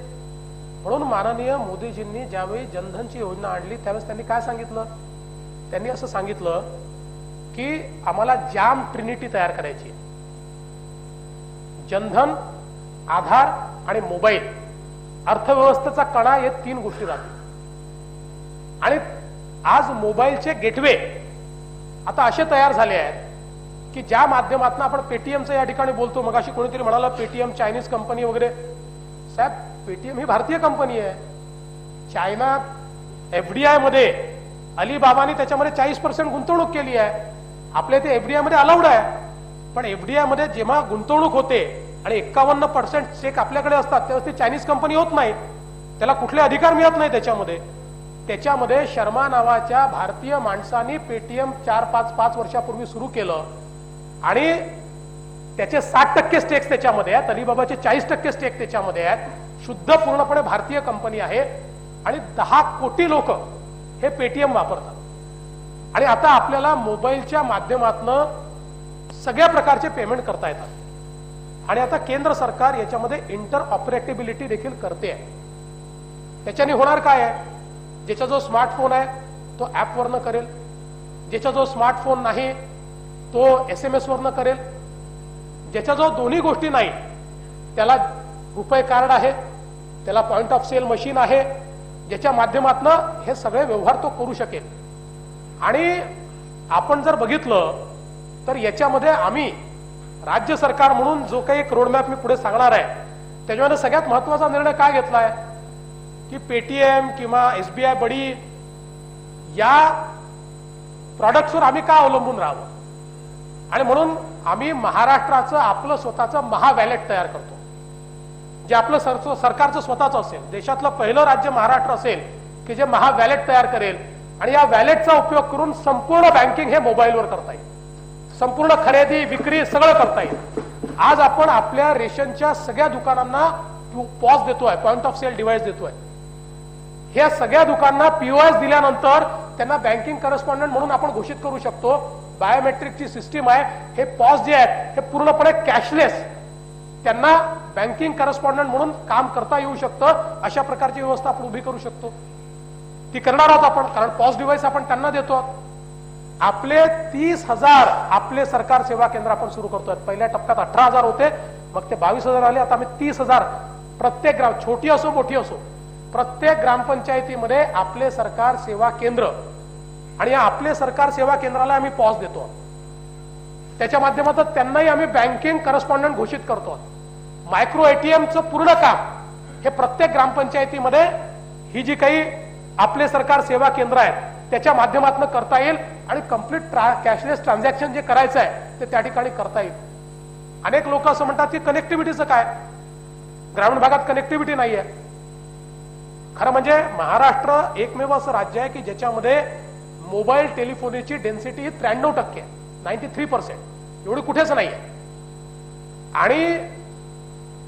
म्हणून माननीय मोदीजींनी ज्यावेळी जनधनची योजना आणली त्यावेळेस त्यांनी काय सांगितलं? त्यांनी असं सांगितलं की आम्हाला जाम ट्रिनिटी तयार करायची. जनधन, आधार आणि मोबाईल, अर्थव्यवस्थेचा कणा, हे 3 गोष्टी राहतील. आणि आज मोबाईलचे गेटवे आता असे तयार झाले आहेत की ज्या माध्यमातून आपण पेटीएमचं या ठिकाणी बोलतो. मगाशी कोणीतरी म्हणाला पेटीएम चायनीज कंपनी वगैरे. साहेब, पेटीएम ही भारतीय कंपनी आहे. चायना एफडीआय मध्ये अलिबाबाने त्याच्यामध्ये 40% गुंतवणूक केली आहे. आपल्या इथे एफडीआय मध्ये अलाउड आहे, पण एफडीआय मध्ये जेव्हा गुंतवणूक होते आणि 51% चेक आपल्याकडे असतात, तेव्हा ती चायनीज कंपनी होत नाही, त्याला कुठले अधिकार मिळत नाही त्याच्यामध्ये शर्मा नावाच्या भारतीय माणसाने पेटीएम 4-5 वर्षापूर्वी सुरू केलं आणि त्याचे 60% स्टेक्स त्याच्यामध्ये आहेत, अलिबाबाचे 40% स्टेक त्याच्यामध्ये आहेत, शुद्ध पूर्णपणे भारतीय कंपनी आहे आणि 10 कोटी लोक हे पेटीएम वापरतात आणि आता आपल्याला मोबाईलच्या माध्यमातून सगळ्या प्रकारचे पेमेंट करता येतात आणि आता केंद्र सरकार याच्यामध्ये इंटर ऑपरेटेबिलिटी देखील करते आहे. त्याच्याने होणार काय आहे, ज्याचा जो स्मार्टफोन आहे तो ऍपवरनं करेल, ज्याचा जो स्मार्टफोन नाही तो SMS वरनं करेल, ज्याच्या जो दोन्ही गोष्टी नाही त्याला रुपे कार्ड आहे, त्याला पॉइंट ऑफ सेल मशीन आहे, ज्याच्या माध्यमातून हे सगळे व्यवहार तो करू शकेल. आणि आपण जर बघितलं तर याच्यामध्ये आम्ही राज्य सरकार म्हणून जो काही एक रोडमॅप मी पुढे सांगणार आहे त्याच्यामध्ये सगळ्यात महत्वाचा निर्णय काय घेतलाय की पेटीएम किंवा SBI बडी या प्रॉडक्ट्सवर आम्ही का अवलंबून राहावं आणि म्हणून आम्ही महाराष्ट्राचं आपलं स्वतःचं महावॅलेट तयार करतो, जे आपलं सरकारचं स्वतःचं असेल. देशातलं पहिलं राज्य महाराष्ट्र असेल की जे महावॅलेट तयार करेल आणि या वॅलेटचा उपयोग करून संपूर्ण बँकिंग हे मोबाईलवर करता येईल, संपूर्ण खरेदी विक्री सगळं करता येईल. आज आपण आपल्या रेशनच्या सगळ्या दुकानांना पॉज देतोय, पॉइंट ऑफ सेल डिव्हाइस देतोय. ह्या सगळ्या दुकानांना POS दिल्यानंतर त्यांना बँकिंग करस्पॉन्डंट म्हणून आपण घोषित करू शकतो. बायोमेट्रिकची सिस्टीम आहे, हे पॉज जे आहेत हे पूर्णपणे कॅशलेस, त्यांना बँकिंग करस्पॉन्डंट म्हणून काम करता येऊ शकतं. अशा प्रकारची व्यवस्था आपण उभी करू शकतो, ती करणार आहोत आपण, कारण पॉज डिव्हाइस आपण त्यांना देतो. आपले 30,000 आपले सरकार सेवा केंद्र आपण सुरू करतोय. पहिल्या टप्प्यात 18,000 होते, मग ते 22,000 आले, आता आम्ही 30,000 प्रत्येक ग्राम, छोटी असो मोठी असो, प्रत्येक ग्रामपंचायतीमध्ये आपले सरकार सेवा केंद्र आणि या आपले सरकार सेवा केंद्राला आम्ही पॉज देतो. त्याच्या माध्यमातून त्यांनाही आम्ही बँकिंग करस्पॉन्डंट घोषित करतो. मायक्रो ATMचं पूर्ण काम हे प्रत्येक ग्रामपंचायतीमध्ये ही जी काही आपले सरकार सेवा केंद्र आहेत त्याच्या माध्यमातून करता येईल आणि कम्प्लीट कॅशलेस ट्रान्झॅक्शन जे करायचं आहे ते त्या ठिकाणी करता येईल. अनेक लोक असं म्हणतात की कनेक्टिव्हिटीचं काय, ग्रामीण भागात कनेक्टिव्हिटी नाही आहे. खरं म्हणजे महाराष्ट्र एकमेव असं राज्य आहे की ज्याच्यामध्ये मोबाईल टेलिफोनीची डेन्सिटी ही 93% आहे, 93%, एवढी कुठेच नाही आहे. आणि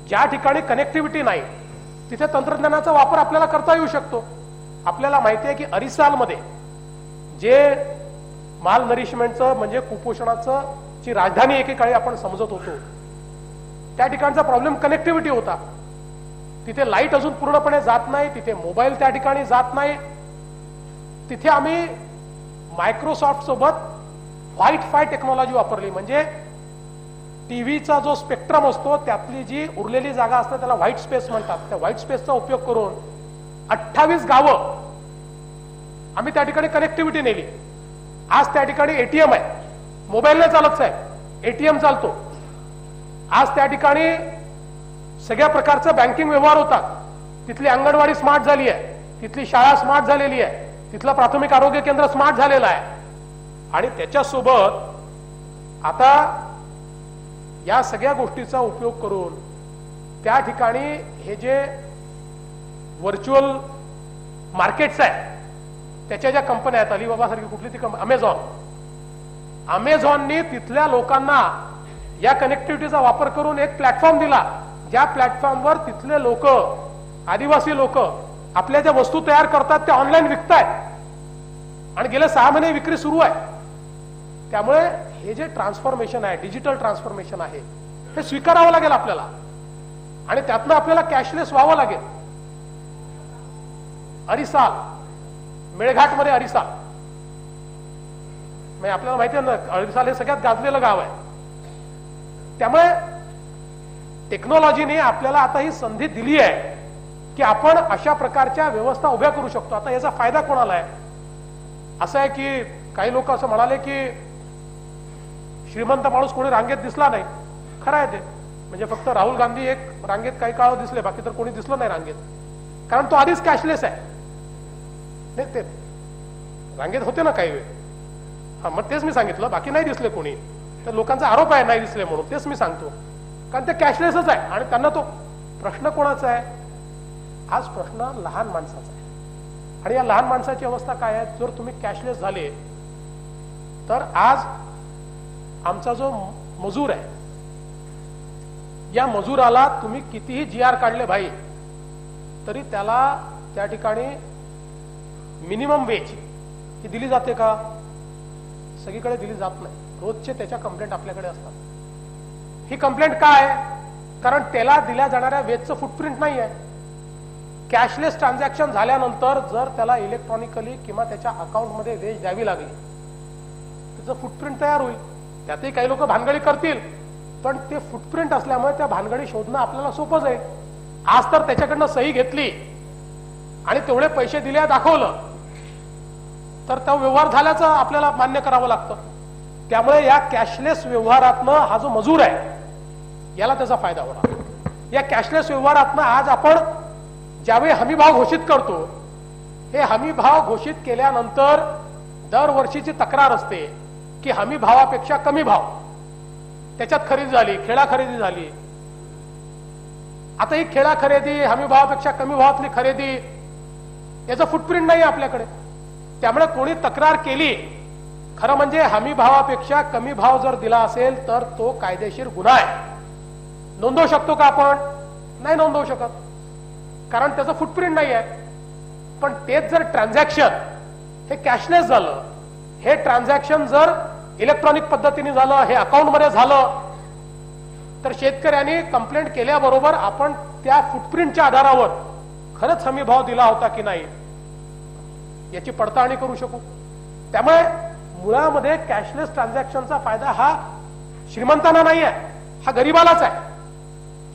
ज्या ठिकाणी कनेक्टिव्हिटी नाही तिथे तंत्रज्ञानाचा वापर आपल्याला करता येऊ शकतो. आपल्याला माहिती आहे की अरिसालमध्ये जे माल नरिशमेंटचं म्हणजे कुपोषणाचं ची राजधानी एकेकाळी आपण समजत होतो, त्या ठिकाणचा प्रॉब्लेम कनेक्टिव्हिटी होता. तिथे लाईट अजून पूर्णपणे जात नाही, तिथे मोबाईल त्या ठिकाणी जात नाही. तिथे आम्ही मायक्रोसॉफ्ट सोबत व्हाईट फाय टेक्नॉलॉजी वापरली, म्हणजे टीव्हीचा जो स्पेक्ट्रम असतो त्यातली जी उरलेली जागा असते त्याला व्हाईट स्पेस म्हणतात. त्या व्हाईट स्पेसचा उपयोग करून 28 गावं आम्ही त्या ठिकाणी कनेक्टिव्हिटी नेली. आज त्या ठिकाणी ATM आहे, मोबाईल नाही चालत साहेब, ATM चालतो. आज त्या ठिकाणी सगळ्या प्रकारचे बँकिंग व्यवहार होतात. तिथली अंगणवाडी स्मार्ट झाली आहे, तिथली शाळा स्मार्ट झालेली आहे, तिथलं प्राथमिक आरोग्य केंद्र स्मार्ट झालेलं आहे. आणि त्याच्यासोबत आता या सगळ्या गोष्टीचा उपयोग करून त्या ठिकाणी हे जे व्हर्च्युअल मार्केट्स आहेत त्याच्या ज्या कंपन्या आहेत, अलिबाबा सारखी कुठली ती कंपनी, अमेझॉननी तिथल्या लोकांना या कनेक्टिव्हिटीचा वापर करून एक प्लॅटफॉर्म दिला, ज्या प्लॅटफॉर्मवर तिथले लोक, आदिवासी लोक आपल्या ज्या वस्तू तयार करतात त्या ऑनलाईन विकतायत आणि गेले 6 महिने विक्री सुरू आहे. त्यामुळे हे जे ट्रान्सफॉर्मेशन आहे, डिजिटल ट्रान्सफॉर्मेशन आहे, हे स्वीकारावं लागेल आपल्याला आणि त्यातनं आपल्याला कॅशलेस व्हावं लागेल. अरिसाल, मेळघाटमध्ये अरिसाल, म्हणजे आपल्याला माहिती आहे ना, अरिसाल हे सगळ्यात गाजलेलं गाव आहे. त्यामुळे टेक्नॉलॉजीने आपल्याला आता ही संधी दिली आहे की आपण अशा प्रकारच्या व्यवस्था उभ्या करू शकतो. आता याचा फायदा कोणाला आहे? असं आहे की काही लोक असं म्हणाले की श्रीमंत माणूस कोणी रांगेत दिसला नाही. खरं आहे ते, म्हणजे फक्त राहुल गांधी एक रांगेत काही काळ दिसले, बाकी तर कोणी दिसलं नाही रांगेत, कारण तो आधीच कॅशलेस आहे. नाही, ते रांगेत होते ना काही वेळ. हा, मग तेच मी सांगितलं, बाकी नाही दिसले कोणी. तर लोकांचा आरोप आहे नाही दिसले म्हणून, तेच मी सांगतो. कारण ते कॅशलेसच आहे आणि त्यांना तो प्रश्न कोणाचा आहे? आज प्रश्न लहान माणसाचा आहे. आणि या लहान माणसाची अवस्था काय आहे? जर तुम्ही कॅशलेस झाले तर आज आमचा जो मजूर आहे, या मजुराला तुम्ही कितीही GR काढले भाई, तरी त्याला त्या ठिकाणी मिनिमम वेज ही दिली जाते का? सगळीकडे दिली जात नाही. रोजचे त्याच्या कंप्लेंट आपल्याकडे असतात. ही कंप्लेंट काय? कारण त्याला दिल्या जाणाऱ्या वेजचं फुटप्रिंट नाही आहे. कॅशलेस ट्रान्झॅक्शन झाल्यानंतर जर त्याला इलेक्ट्रॉनिकली किंवा त्याच्या अकाउंटमध्ये वेज द्यावी लागली, त्याचं फुटप्रिंट तयार होईल. त्यातही काही लोक भानगडी करतील, पण ते फुटप्रिंट असल्यामुळे त्या भानगडी शोधणं आपल्याला सोपं जाईल. आज तर त्याच्याकडनं सही घेतली आणि तेवढे पैसे दिले दाखवलं तर तो व्यवहार झाल्याचं आपल्याला मान्य करावं लागतं. त्यामुळे या कॅशलेस व्यवहारातनं हा जो मजूर आहे याला त्याचा फायदा होणार. या कॅशलेस व्यवहारातनं आज आपण ज्यावेळी हमी भाव घोषित करतो, हे हमी भाव घोषित केल्यानंतर दरवर्षीची तक्रार असते की हमी भावापेक्षा कमी भाव, त्याच्यात खरेदी झाली, खेळा खरेदी झाली. आता ही खेळा खरेदी, हमी भावापेक्षा कमी भावातली खरेदी, याचं फुटप्रिंट नाही आपल्याकडे. त्यामुळे कोणी तक्रार केली, खरं म्हणजे हमी भावापेक्षा कमी भाव जर दिला असेल तर तो कायदेशीर गुन्हा आहे. नोंदवू शकतो का आपण? नाही नोंदवू शकत, कारण त्याचं फुटप्रिंट नाही आहे. पण तेच जर ट्रान्झॅक्शन हे कॅशलेस झालं, हे ट्रान्झॅक्शन जर इलेक्ट्रॉनिक पद्धतीने झालं, हे अकाउंटमध्ये झालं, तर शेतकऱ्यांनी कंप्लेंट केल्याबरोबर आपण त्या फुटप्रिंटच्या आधारावर खरंच हमी भाव दिला होता की नाही याची पडताळणी करू शकू. त्यामुळे मुळामध्ये कॅशलेस ट्रान्झॅक्शनचा फायदा हा श्रीमंतांना नाही आहे, हा गरीबालाच आहे.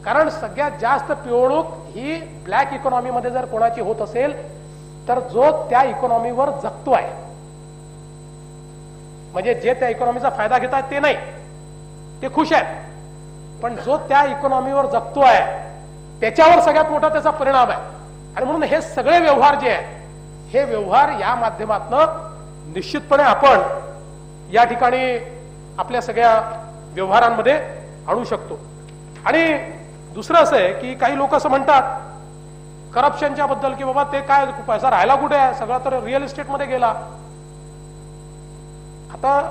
कारण सगळ्यात जास्त पिळवणूक ही ब्लॅक इकॉनॉमीमध्ये जर कोणाची होत असेल तर जो त्या इकॉनॉमीवर जगतो आहे, म्हणजे जे त्या इकॉनॉमीचा फायदा घेतात ते नाही, ते खुश आहेत, पण जो त्या इकॉनॉमीवर जगतो आहे त्याच्यावर सगळ्यात मोठा त्याचा परिणाम आहे. आणि म्हणून हे सगळे व्यवहार जे आहेत, हे व्यवहार या माध्यमातून निश्चितपणे आपण या ठिकाणी आपल्या सगळ्या व्यवहारांमध्ये आणू शकतो. आणि दुसरं असं आहे की काही लोक असं म्हणतात करप्शनच्या बद्दल की बाबा ते काय पैसा राहायला कुठे आहे, सगळा तर रिअल इस्टेटमध्ये गेला. आता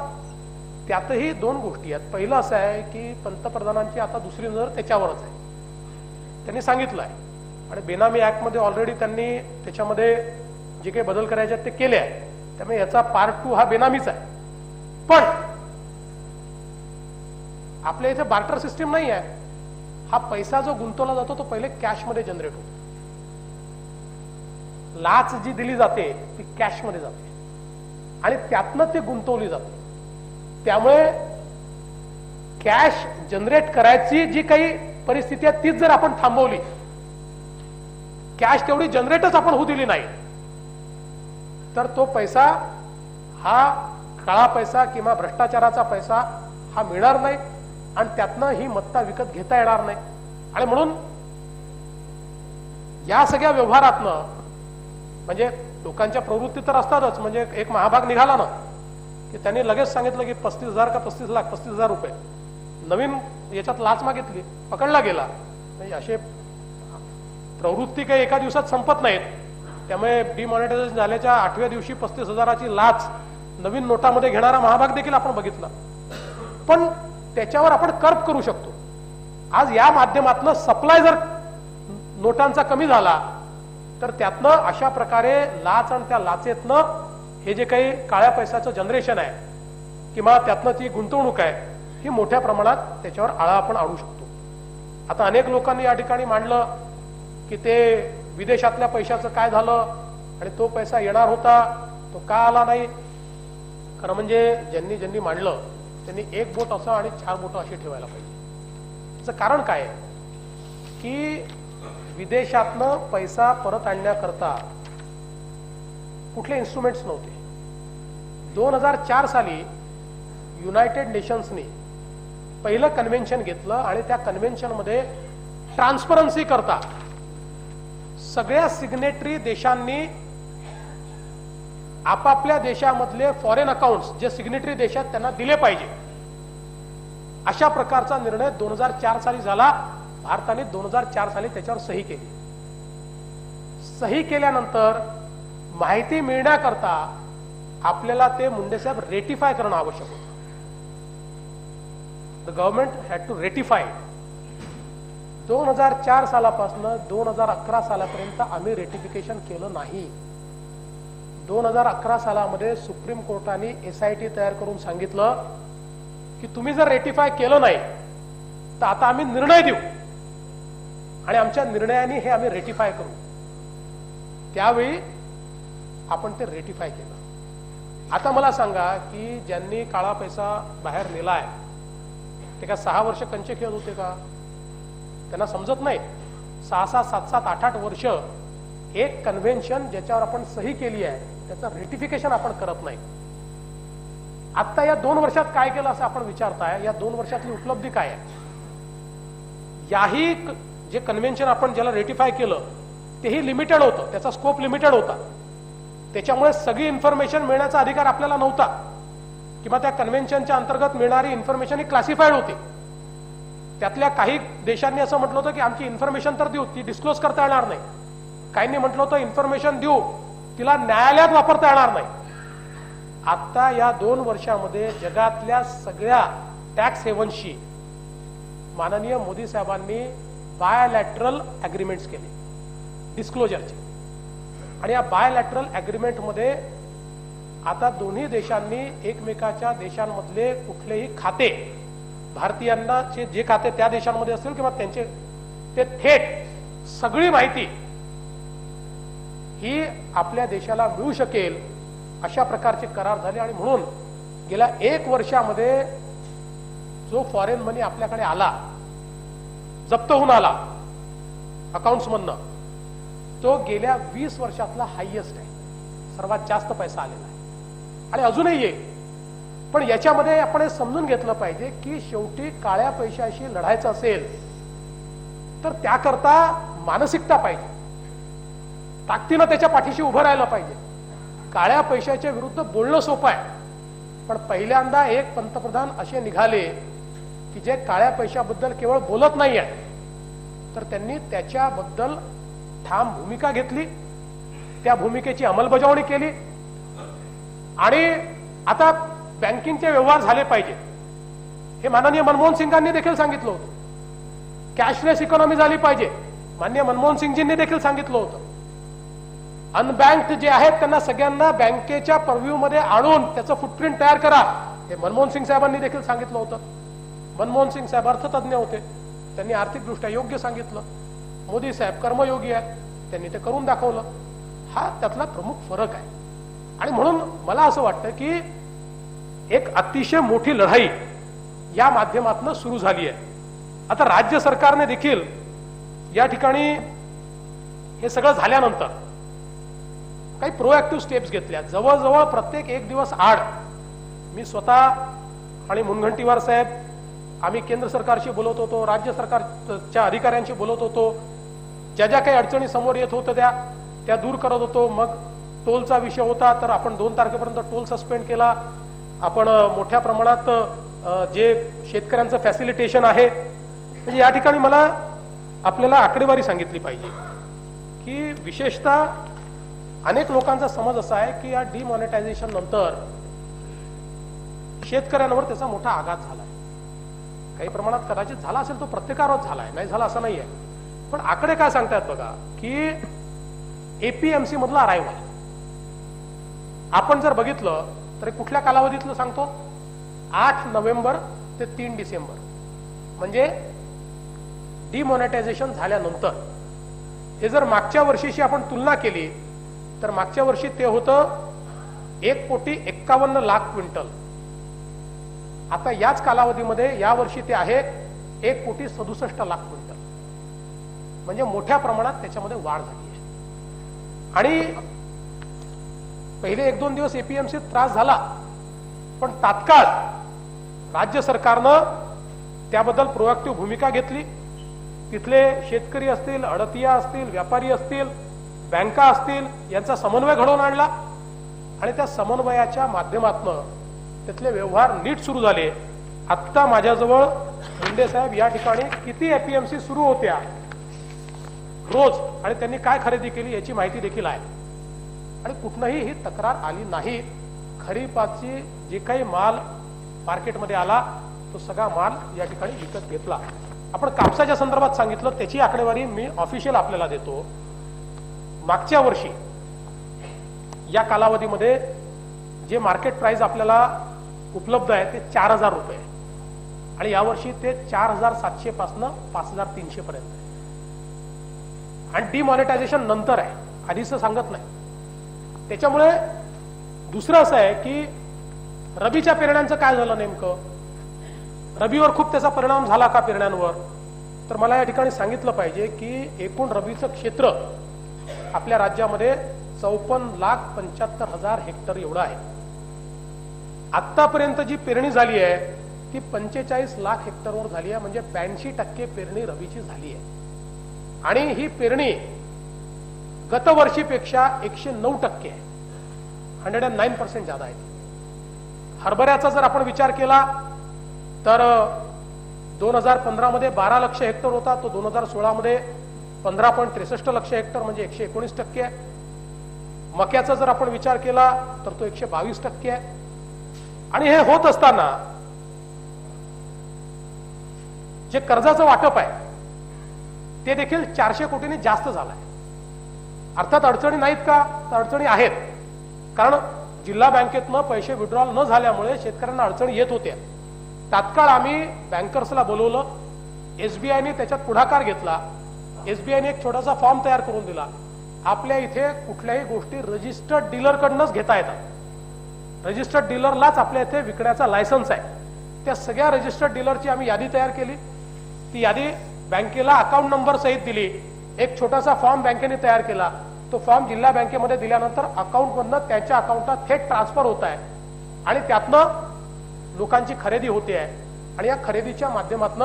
त्यातही दोन गोष्टी आहेत. पहिलं असं आहे की पंतप्रधानांची आता दुसरी नजर त्याच्यावरच आहे, त्यांनी सांगितलं आहे. आणि बेनामी ऍक्ट मध्ये ऑलरेडी त्यांनी त्याच्यामध्ये जे काही बदल करायचे आहेत ते केले आहे. त्यामुळे याचा पार्ट 2 हा बेनामीच आहे. पण आपल्या इथे बार्टर सिस्टीम नाही आहे. हा पैसा जो गुंतवला जातो तो पहिले कॅशमध्ये जनरेट होतो. लाच जी दिली जाते ती कॅशमध्ये जाते आणि त्यातनं ते गुंतवली जाते. त्यामुळे कॅश जनरेट करायची जी काही परिस्थिती आहे तीच जर आपण थांबवली, कॅश तेवढी जनरेटच आपण होऊ दिली नाही, तर तो पैसा हा काळा पैसा किंवा भ्रष्टाचाराचा पैसा हा मिळणार नाही आणि त्यातनं ही मत्ता विकत घेता येणार नाही. आणि म्हणून या सगळ्या व्यवहारातनं म्हणजे लोकांच्या प्रवृत्ती तर असतातच. म्हणजे एक महाभाग निघाला ना की त्यांनी लगेच सांगितलं की 35,000 का 35,00,000 रुपये नवीन याच्यात लाच मागितली, पकडला गेला. म्हणजे असे प्रवृत्ती काही एका दिवसात संपत नाहीत. त्यामुळे डिमॉनिटायझेशन झाल्याच्या 8व्या दिवशी 35,000ची लाच नवीन नोटामध्ये घेणारा महाभाग देखील आपण बघितला. पण त्याच्यावर आपण कर्ब करू शकतो. आज या माध्यमातून सप्लाय जर नोटांचा कमी झाला तर त्यातनं अशा प्रकारे लाच आणि त्या लाचेतनं हे जे काही काळ्या पैशाचं जनरेशन आहे किंवा त्यातनं ती गुंतवणूक आहे ही मोठ्या प्रमाणात त्याच्यावर आळा आपण आणू शकतो. आता अनेक लोकांनी या ठिकाणी मांडलं की ते विदेशातल्या पैशाचं काय झालं आणि तो पैसा येणार होता तो का आला नाही. खरं म्हणजे ज्यांनी ज्यांनी मांडलं त्यांनी एक बोट असं आणि 4 बोट अशी ठेवायला पाहिजे. त्याचं कारण काय आहे की विदेशातनं पैसा परत आणण्याकरता कुठले इन्स्ट्रुमेंट्स नव्हते. 2004 साली युनायटेड नेशन्सनी पहिलं कन्व्हेन्शन घेतलं आणि त्या कन्व्हेन्शन मध्ये ट्रान्सपरन्सी करता सगळ्या सिग्नेटरी देशांनी आपापल्या देशामधले फॉरेन अकाउंट्स जे सिग्नेटरी देशात त्यांना दिले पाहिजे अशा प्रकारचा निर्णय 2004 साली झाला. भारताने 2004 साली त्याच्यावर सही केली. सही केल्यानंतर माहिती मिळण्याकरता आपल्याला ते मुंडे साहेब रेटिफाय करणं आवश्यक होतं. The government had to ratify. 2004 सालापासून 2011 सालापर्यंत आम्ही रेटिफिकेशन केलं नाही. 2011 सालामध्ये सुप्रीम कोर्टाने SIT तयार करून सांगितलं की तुम्ही जर रेटिफाय केलं नाही तर आता आम्ही निर्णय देऊ आणि आमच्या निर्णयाने हे आम्ही रेटिफाय करू. त्यावेळी आपण ते रेटिफाय केलं. आता मला सांगा की ज्यांनी काळा पैसा बाहेर नेलाय ते का 6 वर्ष कंचे खेळत होते का? त्यांना समजत नाही. 6-6, 7-7, 8-8 वर्ष एक कन्व्हेन्शन ज्याच्यावर आपण सही केली आहे त्याचं रेटिफिकेशन आपण करत नाही. आता या 2 वर्षात काय केलं असं आपण विचारताय. या 2 वर्षातली उपलब्धी काय आहे? याही जे कन्व्हेन्शन आपण ज्याला रेटिफाय केलं तेही लिमिटेड होतं. त्याचा स्कोप लिमिटेड होता. त्याच्यामुळे सगळी इन्फॉर्मेशन मिळण्याचा अधिकार आपल्याला नव्हता किंवा त्या कन्व्हेन्शनच्या अंतर्गत मिळणारी इन्फॉर्मेशन ही क्लासिफाईड होती. त्यातल्या काही देशांनी असं म्हटलं होतं की आमची इन्फॉर्मेशन तर देऊ, ती डिस्क्लोज करता येणार नाही. काहींनी म्हटलं होतं इन्फॉर्मेशन देऊ, तिला न्यायालयात वापरता येणार नाही. आता या 2 वर्षामध्ये जगातल्या सगळ्या टॅक्स हेवन्सशी माननीय मोदी साहेबांनी बायलॅटरल अग्रीमेंट्स केले डिस्क्लोजरचे. आणि या बायलॅटरल अग्रीमेंटमध्ये आता दोन्ही देशांनी एकमेकाच्या देशांमधले कुठलेही खाते भारतीयांना जे खाते त्या देशांमध्ये असतील किंवा त्यांचे ते थेट सगळी माहिती ही आपल्या देशाला मिळू शकेल अशा प्रकारचे करार झाले. आणि म्हणून गेल्या 1 वर्षामध्ये जो फॉरेन मनी आपल्याकडे आला, जप्त होऊन आला अकाउंट्स मधनं, तो गेल्या 20 वर्षातला हायएस्ट आहे. सर्वात जास्त पैसा आलेला आहे आणि अजूनही येईल. पण याच्यामध्ये आपण हे समजून घेतलं पाहिजे की शेवटी काळ्या पैशाशी लढायचं असेल तर त्याकरता मानसिकता पाहिजे, ताकदीनं त्याच्या पाठीशी उभं राहायला पाहिजे. काळ्या पैशाच्या विरुद्ध बोलणं सोपं आहे, पण पहिल्यांदा एक पंतप्रधान असे निघाले की जे काळ्या पैशाबद्दल केवळ बोलत नाही आहे तर त्यांनी त्याच्याबद्दल ठाम भूमिका घेतली, त्या भूमिकेची अंमलबजावणी केली. आणि आता बँकिंगचे व्यवहार झाले पाहिजे हे माननीय मनमोहन सिंगांनी देखील सांगितलं होतं. कॅशलेस इकॉनॉमी झाली पाहिजे माननीय मनमोहन सिंगजींनी देखील सांगितलं होतं. अनबँक्ड जे आहेत त्यांना सगळ्यांना बँकेच्या परव्ह्यू मध्ये आणून त्याचं फुटप्रिंट तयार करा हे मनमोहन सिंग साहेबांनी देखील सांगितलं होतं. मनमोहन सिंग साहेब अर्थतज्ञ होते, त्यांनी आर्थिकदृष्ट्या योग्य सांगितलं. मोदी साहेब कर्मयोगी आहेत, त्यांनी ते करून दाखवलं. हा त्यातला प्रमुख फरक आहे. आणि म्हणून मला असं वाटतं की एक अतिशय मोठी लढाई या माध्यमातून सुरू झाली आहे. आता राज्य सरकारने देखील या ठिकाणी हे सगळं झाल्यानंतर काही प्रोएक्टिव्ह स्टेप्स घेतल्या. जवळजवळ प्रत्येक 1 दिवस आड मी स्वतः आणि मुनगंटीवार साहेब आम्ही केंद्र सरकारशी बोलत होतो, राज्य सरकारच्या अधिकाऱ्यांशी बोलत होतो. ज्या ज्या काही अडचणी समोर येत होत्या त्या दूर करत होतो. मग टोलचा विषय होता तर आपण 2 तारखेपर्यंत टोल सस्पेंड केला. आपण मोठ्या प्रमाणात जे शेतकऱ्यांचं फॅसिलिटेशन आहे, म्हणजे या ठिकाणी मला आपल्याला आकडेवारी सांगितली पाहिजे की विशेषतः अनेक लोकांचा समज असा आहे की या डिमॉनिटायझेशन नंतर शेतकऱ्यांवर त्याचा मोठा आघात झाला. काही प्रमाणात कदाचित झाला असेल, तो प्रत्येकावरच झालाय, नाही झाला असं नाहीये. पण आकडे काय सांगतात बघा की APMC मधला अरायवल आपण जर बघितलं तर कुठल्या कालावधीतलं सांगतो, 8 नोव्हेंबर ते 3 डिसेंबर, म्हणजे डिमॉनिटायझेशन झाल्यानंतर. हे जर मागच्या वर्षीशी आपण तुलना केली तर मागच्या वर्षी ते होतं 1,51,00,000 क्विंटल. आता याच कालावधीमध्ये या वर्षी ते आहे 1,67,00,000 क्विंटल. म्हणजे मोठ्या प्रमाणात त्याच्यामध्ये वाढ झाली आहे. आणि पहिले 1-2 दिवस APMC त्रास झाला, पण तात्काळ राज्य सरकारनं त्याबद्दल प्रोएक्टिव्ह भूमिका घेतली. तिथले शेतकरी असतील, अडतिया असतील, व्यापारी असतील, बँका असतील, यांचा समन्वय घडवून आणला आणि त्या समन्वयाच्या माध्यमातून तिथले व्यवहार नीट सुरू झाले. आत्ता माझ्याजवळ मुंडे साहेब या ठिकाणी किती एपीएमसी सुरू होत्या रोज आणि त्यांनी काय खरेदी केली याची माहिती देखील आहे आणि कुठनंही ही तक्रार आली नाही. खरीपाची जे काही माल मार्केटमध्ये आला तो सगळा माल या ठिकाणी विकत घेतला. आपण कापसाच्या संदर्भात सांगितलं, त्याची आकडेवारी मी ऑफिशियल आपल्याला देतो. मागच्या वर्षी या कालावधीमध्ये जे मार्केट प्राइस आपल्याला उपलब्ध आहे ते 4,000 रुपये आणि यावर्षी ते 4,700 पासून 5,300 पर्यंत आणि डिमॉनिटायझेशन नंतर आहे, आधीच सांगत नाही. त्याच्यामुळे दुसरं असं आहे की रबीच्या पेरण्यांचं काय झालं नेमकं, रबीवर खूप त्याचा परिणाम झाला का पेरण्यांवर, तर मला या ठिकाणी सांगितलं पाहिजे की एकूण रबीचं क्षेत्र आपल्या राज्यामध्ये 54,75,000 हेक्टर एवढं आहे. आतापर्यंत जी पेरणी झाली आहे ती 45 लाख हेक्टरवर झाली आहे, म्हणजे 82% पेरणी रबीची झाली आहे आणि ही पेरणी गतवर्षीपेक्षा 109% आहे, 109% जादा आहे. हरभऱ्याचा जर आपण विचार केला तर 2015 मध्ये 12 लक्ष हेक्टर होता, तो 2016 मध्ये 15.63 लक्ष हेक्टर म्हणजे 119% आहे. मक्याचा जर आपण विचार केला तर तो 122% आहे. आणि हे होत असताना जे कर्जाचं वाटप आहे ते देखील 400 कोटींनी जास्त झालं आहे. अर्थात अडचणी नाहीत का, तर अडचणी आहेत. कारण जिल्हा बँकेतनं पैसे विड्रॉल न झाल्यामुळे शेतकऱ्यांना अडचणी येत होत्या. तात्काळ आम्ही बँकर्सला बोलवलं, एसबीआयने त्याच्यात पुढाकार घेतला. एसबीआयने एक छोटासा फॉर्म तयार करून दिला. आपल्या इथे कुठल्याही गोष्टी रजिस्टर्ड डीलरकडनंच घेता येतात. रजिस्टर्ड डीलरलाच आपल्या इथे विकण्याचा लायसन्स आहे. त्या सगळ्या रजिस्टर्ड डीलरची आम्ही यादी तयार केली. ती यादी बँकेला अकाउंट नंबर सहित दिली. एक छोटासा फॉर्म बँकेने तयार केला. तो फॉर्म जिल्हा बँकेमध्ये दिल्यानंतर अकाउंटमधनं त्याच्या अकाउंटात थेट ट्रान्सफर होत आहे आणि त्यातनं लोकांची खरेदी होते आहे आणि या खरेदीच्या माध्यमातून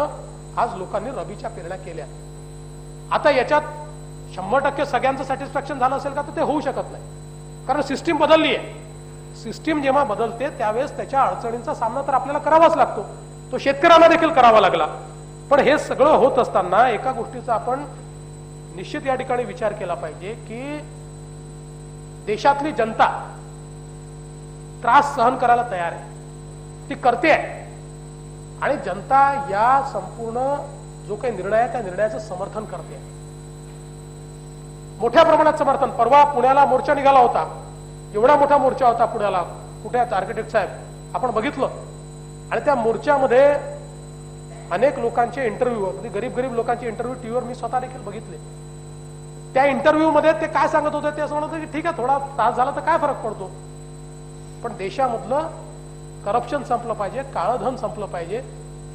आज लोकांनी रबीच्या पेरण्या केल्या. आता याच्यात 100% सगळ्यांचं सॅटिस्फॅक्शन झालं असेल का, तर ते होऊ शकत नाही. कारण सिस्टीम बदलली आहे. सिस्टीम जेव्हा बदलते त्यावेळेस त्याच्या अडचणींचा सामना तर आपल्याला करावाच लागतो. तो शेतकऱ्यांना देखील करावा लागला. पण हे सगळं होत असताना एका गोष्टीचा आपण निश्चित या ठिकाणी विचार केला पाहिजे की देशातली जनता त्रास सहन करायला तयार आहे, ती करते आहे आणि जनता या संपूर्ण जो काही निर्णय आहे त्या निर्णयाचं समर्थन करते आहे. मोठ्या प्रमाणात समर्थन. परवा पुण्याला मोर्चा निघाला होता, एवढा मोठा मोर्चा होता पुण्याला. कुठे आर्किटेक्ट साहेब आपण बघितलं आणि त्या मोर्चामध्ये अनेक लोकांचे इंटरव्ह्यू, म्हणजे गरीब गरीब लोकांचे इंटरव्ह्यू टीव्हीवर मी स्वतः देखील बघितले. त्या इंटरव्ह्यू मध्ये ते काय सांगत होते, ते असं म्हणत होते की ठीक आहे थोडा त्रास झाला तर काय फरक पडतो, पण देशामधलं करप्शन संपलं पाहिजे, काळं धन संपलं पाहिजे,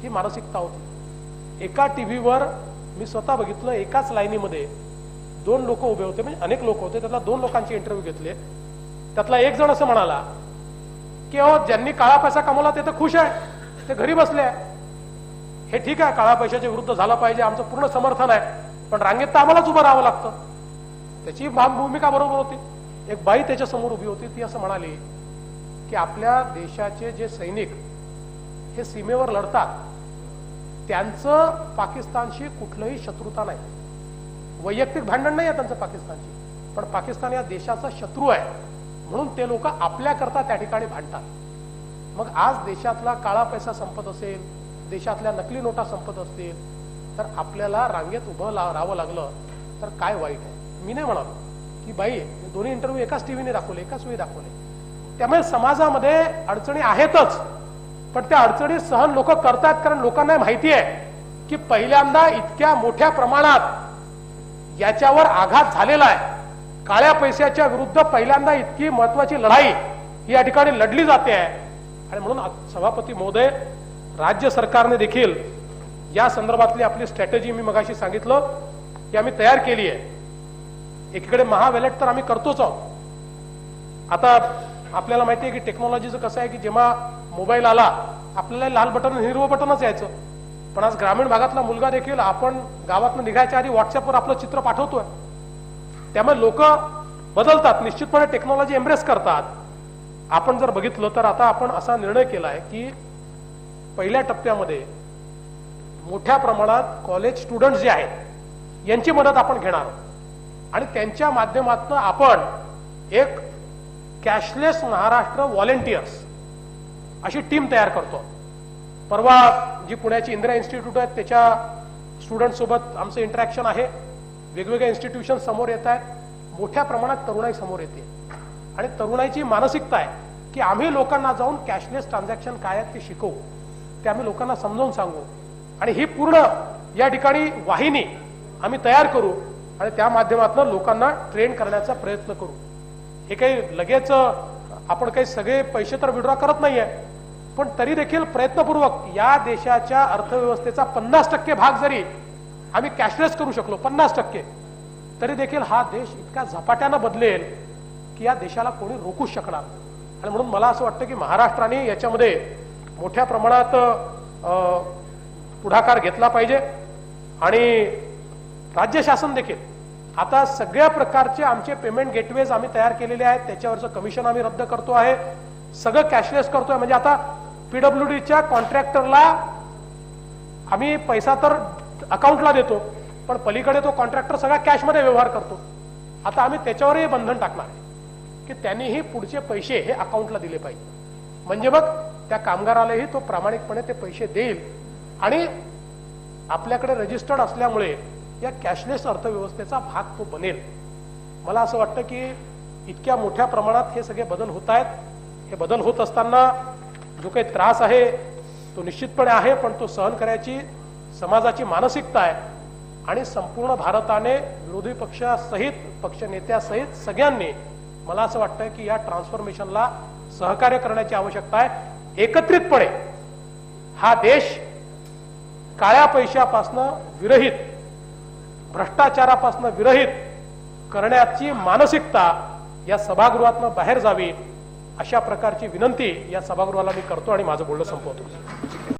ही मानसिकता होती. एका टीव्हीवर मी स्वतः बघितलं, एकाच लाईनीमध्ये 2 लोक उभे होते, म्हणजे अनेक लोक होते, त्यातला 2 लोकांचे इंटरव्ह्यू घेतले. त्यातला एक जण असं म्हणाला की अहो ज्यांनी काळा पैसा कमवला ते तर खुश आहे, ते घरी बसले आहे. हे ठीक आहे, काळा पैशाच्या विरुद्ध झाला पाहिजे, आमचं पूर्ण समर्थन आहे, पण रांगेत तर आम्हालाच उभं राहावं लागतं. त्याची भूमिका बरोबर होती. एक बाई त्याच्या समोर उभी होती, ती असं म्हणाली की आपल्या देशाचे जे सैनिक हे सीमेवर लढतात त्यांचं पाकिस्तानशी कुठलंही शत्रुता नाही, वैयक्तिक भांडण नाही आहे त्यांचं पाकिस्तानशी, पण पाकिस्तान या देशाचा शत्रू आहे म्हणून ते लोक आपल्याकरता त्या ठिकाणी भांडतात. मग आज देशातला काळा पैसा संपत असेल, देशातल्या नकली नोटा संपत असतील, तर आपल्याला रांगेत उभं राहावं लागलं तर काय वाईट आहे. मी नाही म्हणालो की बाई, दोन्ही इंटरव्ह्यू एकाच टीव्हीने दाखवले, एकाच वेळी दाखवले. त्यामुळे समाजामध्ये अडचणी आहेतच, पण त्या अडचणी सहन लोक करतात, कारण लोकांना माहिती आहे की पहिल्यांदा इतक्या मोठ्या प्रमाणात याच्यावर आघात झालेला आहे. काळ्या पैशाच्या विरुद्ध पहिल्यांदा इतकी महत्वाची लढाई ही या ठिकाणी लढली जाते आहे. आणि म्हणून सभापती महोदय, राज्य सरकारने देखील या संदर्भातली आपली स्ट्रॅटेजी मी मगाशी सांगितलं की आम्ही तयार केली आहे. एकीकडे महावॅलेट तर आम्ही करतोच आहोत. आता आपल्याला माहिती आहे की टेक्नॉलॉजीचं कसं आहे की जेव्हा मोबाईल आला आपल्याला लाल बटन हिरवं बटनच यायचं, पण आज ग्रामीण भागातला मुलगा देखील आपण गावातून निघायच्या आधी व्हॉट्सअपवर आपलं चित्र पाठवतोय. त्यामुळे लोक बदलतात, निश्चितपणे टेक्नॉलॉजी एम्ब्रेस करतात. आपण जर बघितलं तर आता आपण असा निर्णय केला आहे की पहिल्या टप्प्यामध्ये मोठ्या प्रमाणात कॉलेज स्टुडंट जे आहेत यांची मदत आपण घेणार आहोत आणि त्यांच्या माध्यमातून आपण एक कॅशलेस महाराष्ट्र व्हॉलेंटियर्स अशी टीम तयार करतो. परवा जी पुण्याची इंदिरा इन्स्टिट्यूट आहे त्याच्या स्टुडंट सोबत आमचं इंटरॅक्शन आहे. वेगवेगळ्या इन्स्टिट्यूशन समोर येत आहेत. मोठ्या प्रमाणात तरुणाई समोर येते आणि तरुणाईची मानसिकता आहे की आम्ही लोकांना जाऊन कॅशलेस ट्रान्झॅक्शन काय आहेत ते शिकवू, ते आम्ही लोकांना समजावून सांगू आणि ही पूर्ण या ठिकाणी वाहिनी आम्ही तयार करू आणि त्या माध्यमातून लोकांना ट्रेन करण्याचा प्रयत्न करू. हे काही लगेच आपण काही सगळे पैसे तर विड्रॉ करत नाहीये, पण तरी देखील प्रयत्नपूर्वक या देशाच्या अर्थव्यवस्थेचा 50% भाग जरी आम्ही कॅशलेस करू शकलो, 50%, तरी देखील हा देश इतका झपाट्यानं बदलेल की या देशाला कोणी रोखूच शकणार. आणि म्हणून मला असं वाटतं की महाराष्ट्राने याच्यामध्ये मोठ्या प्रमाणात पुढाकार घेतला पाहिजे आणि राज्य शासन देखील आता सगळ्या प्रकारचे आमचे पेमेंट गेटवेज आम्ही तयार केलेले आहेत. त्याच्यावरचं कमिशन आम्ही रद्द करतो आहे, सगळं कॅशलेस करतोय. म्हणजे आता पीडब्ल्यूडीच्या कॉन्ट्रॅक्टरला आम्ही पैसा तर अकाउंटला देतो, पण पलीकडे तो कॉन्ट्रॅक्टर सगळा कॅशमध्ये व्यवहार करतो. आता आम्ही त्याच्यावरही बंधन टाकणार आहे की त्यांनीही पुढचे पैसे हे अकाउंटला दिले पाहिजे, म्हणजे मग त्या कामगारालाही तो प्रामाणिकपणे ते पैसे देईल आणि आपल्याकडे रजिस्टर्ड असल्यामुळे या कॅशलेस अर्थव्यवस्थेचा भाग तो बनेल. मला असं वाटतं की इतक्या मोठ्या प्रमाणात हे सगळे बदल होत आहेत. हे बदल होत असताना जो काही त्रास आहे तो निश्चितपणे आहे, पण तो सहन करायची समाजाची मानसिकता आहे आणि संपूर्ण भारताने विरोधी पक्षासहित पक्षनेत्यासहित सगळ्यांनी मला असं वाटतं की या ट्रान्सफॉर्मेशनला सहकार्य करण्याची आवश्यकता आहे. एकत्रितपणे हा देश काळ्या पैशापासनं विरहित, भ्रष्टाचारापासनं विरहित करण्याची मानसिकता या सभागृहातनं बाहेर जावी, अशा प्रकारची विनंती या सभागृहाला मी करतो आणि माझं बोलणं संपवतो.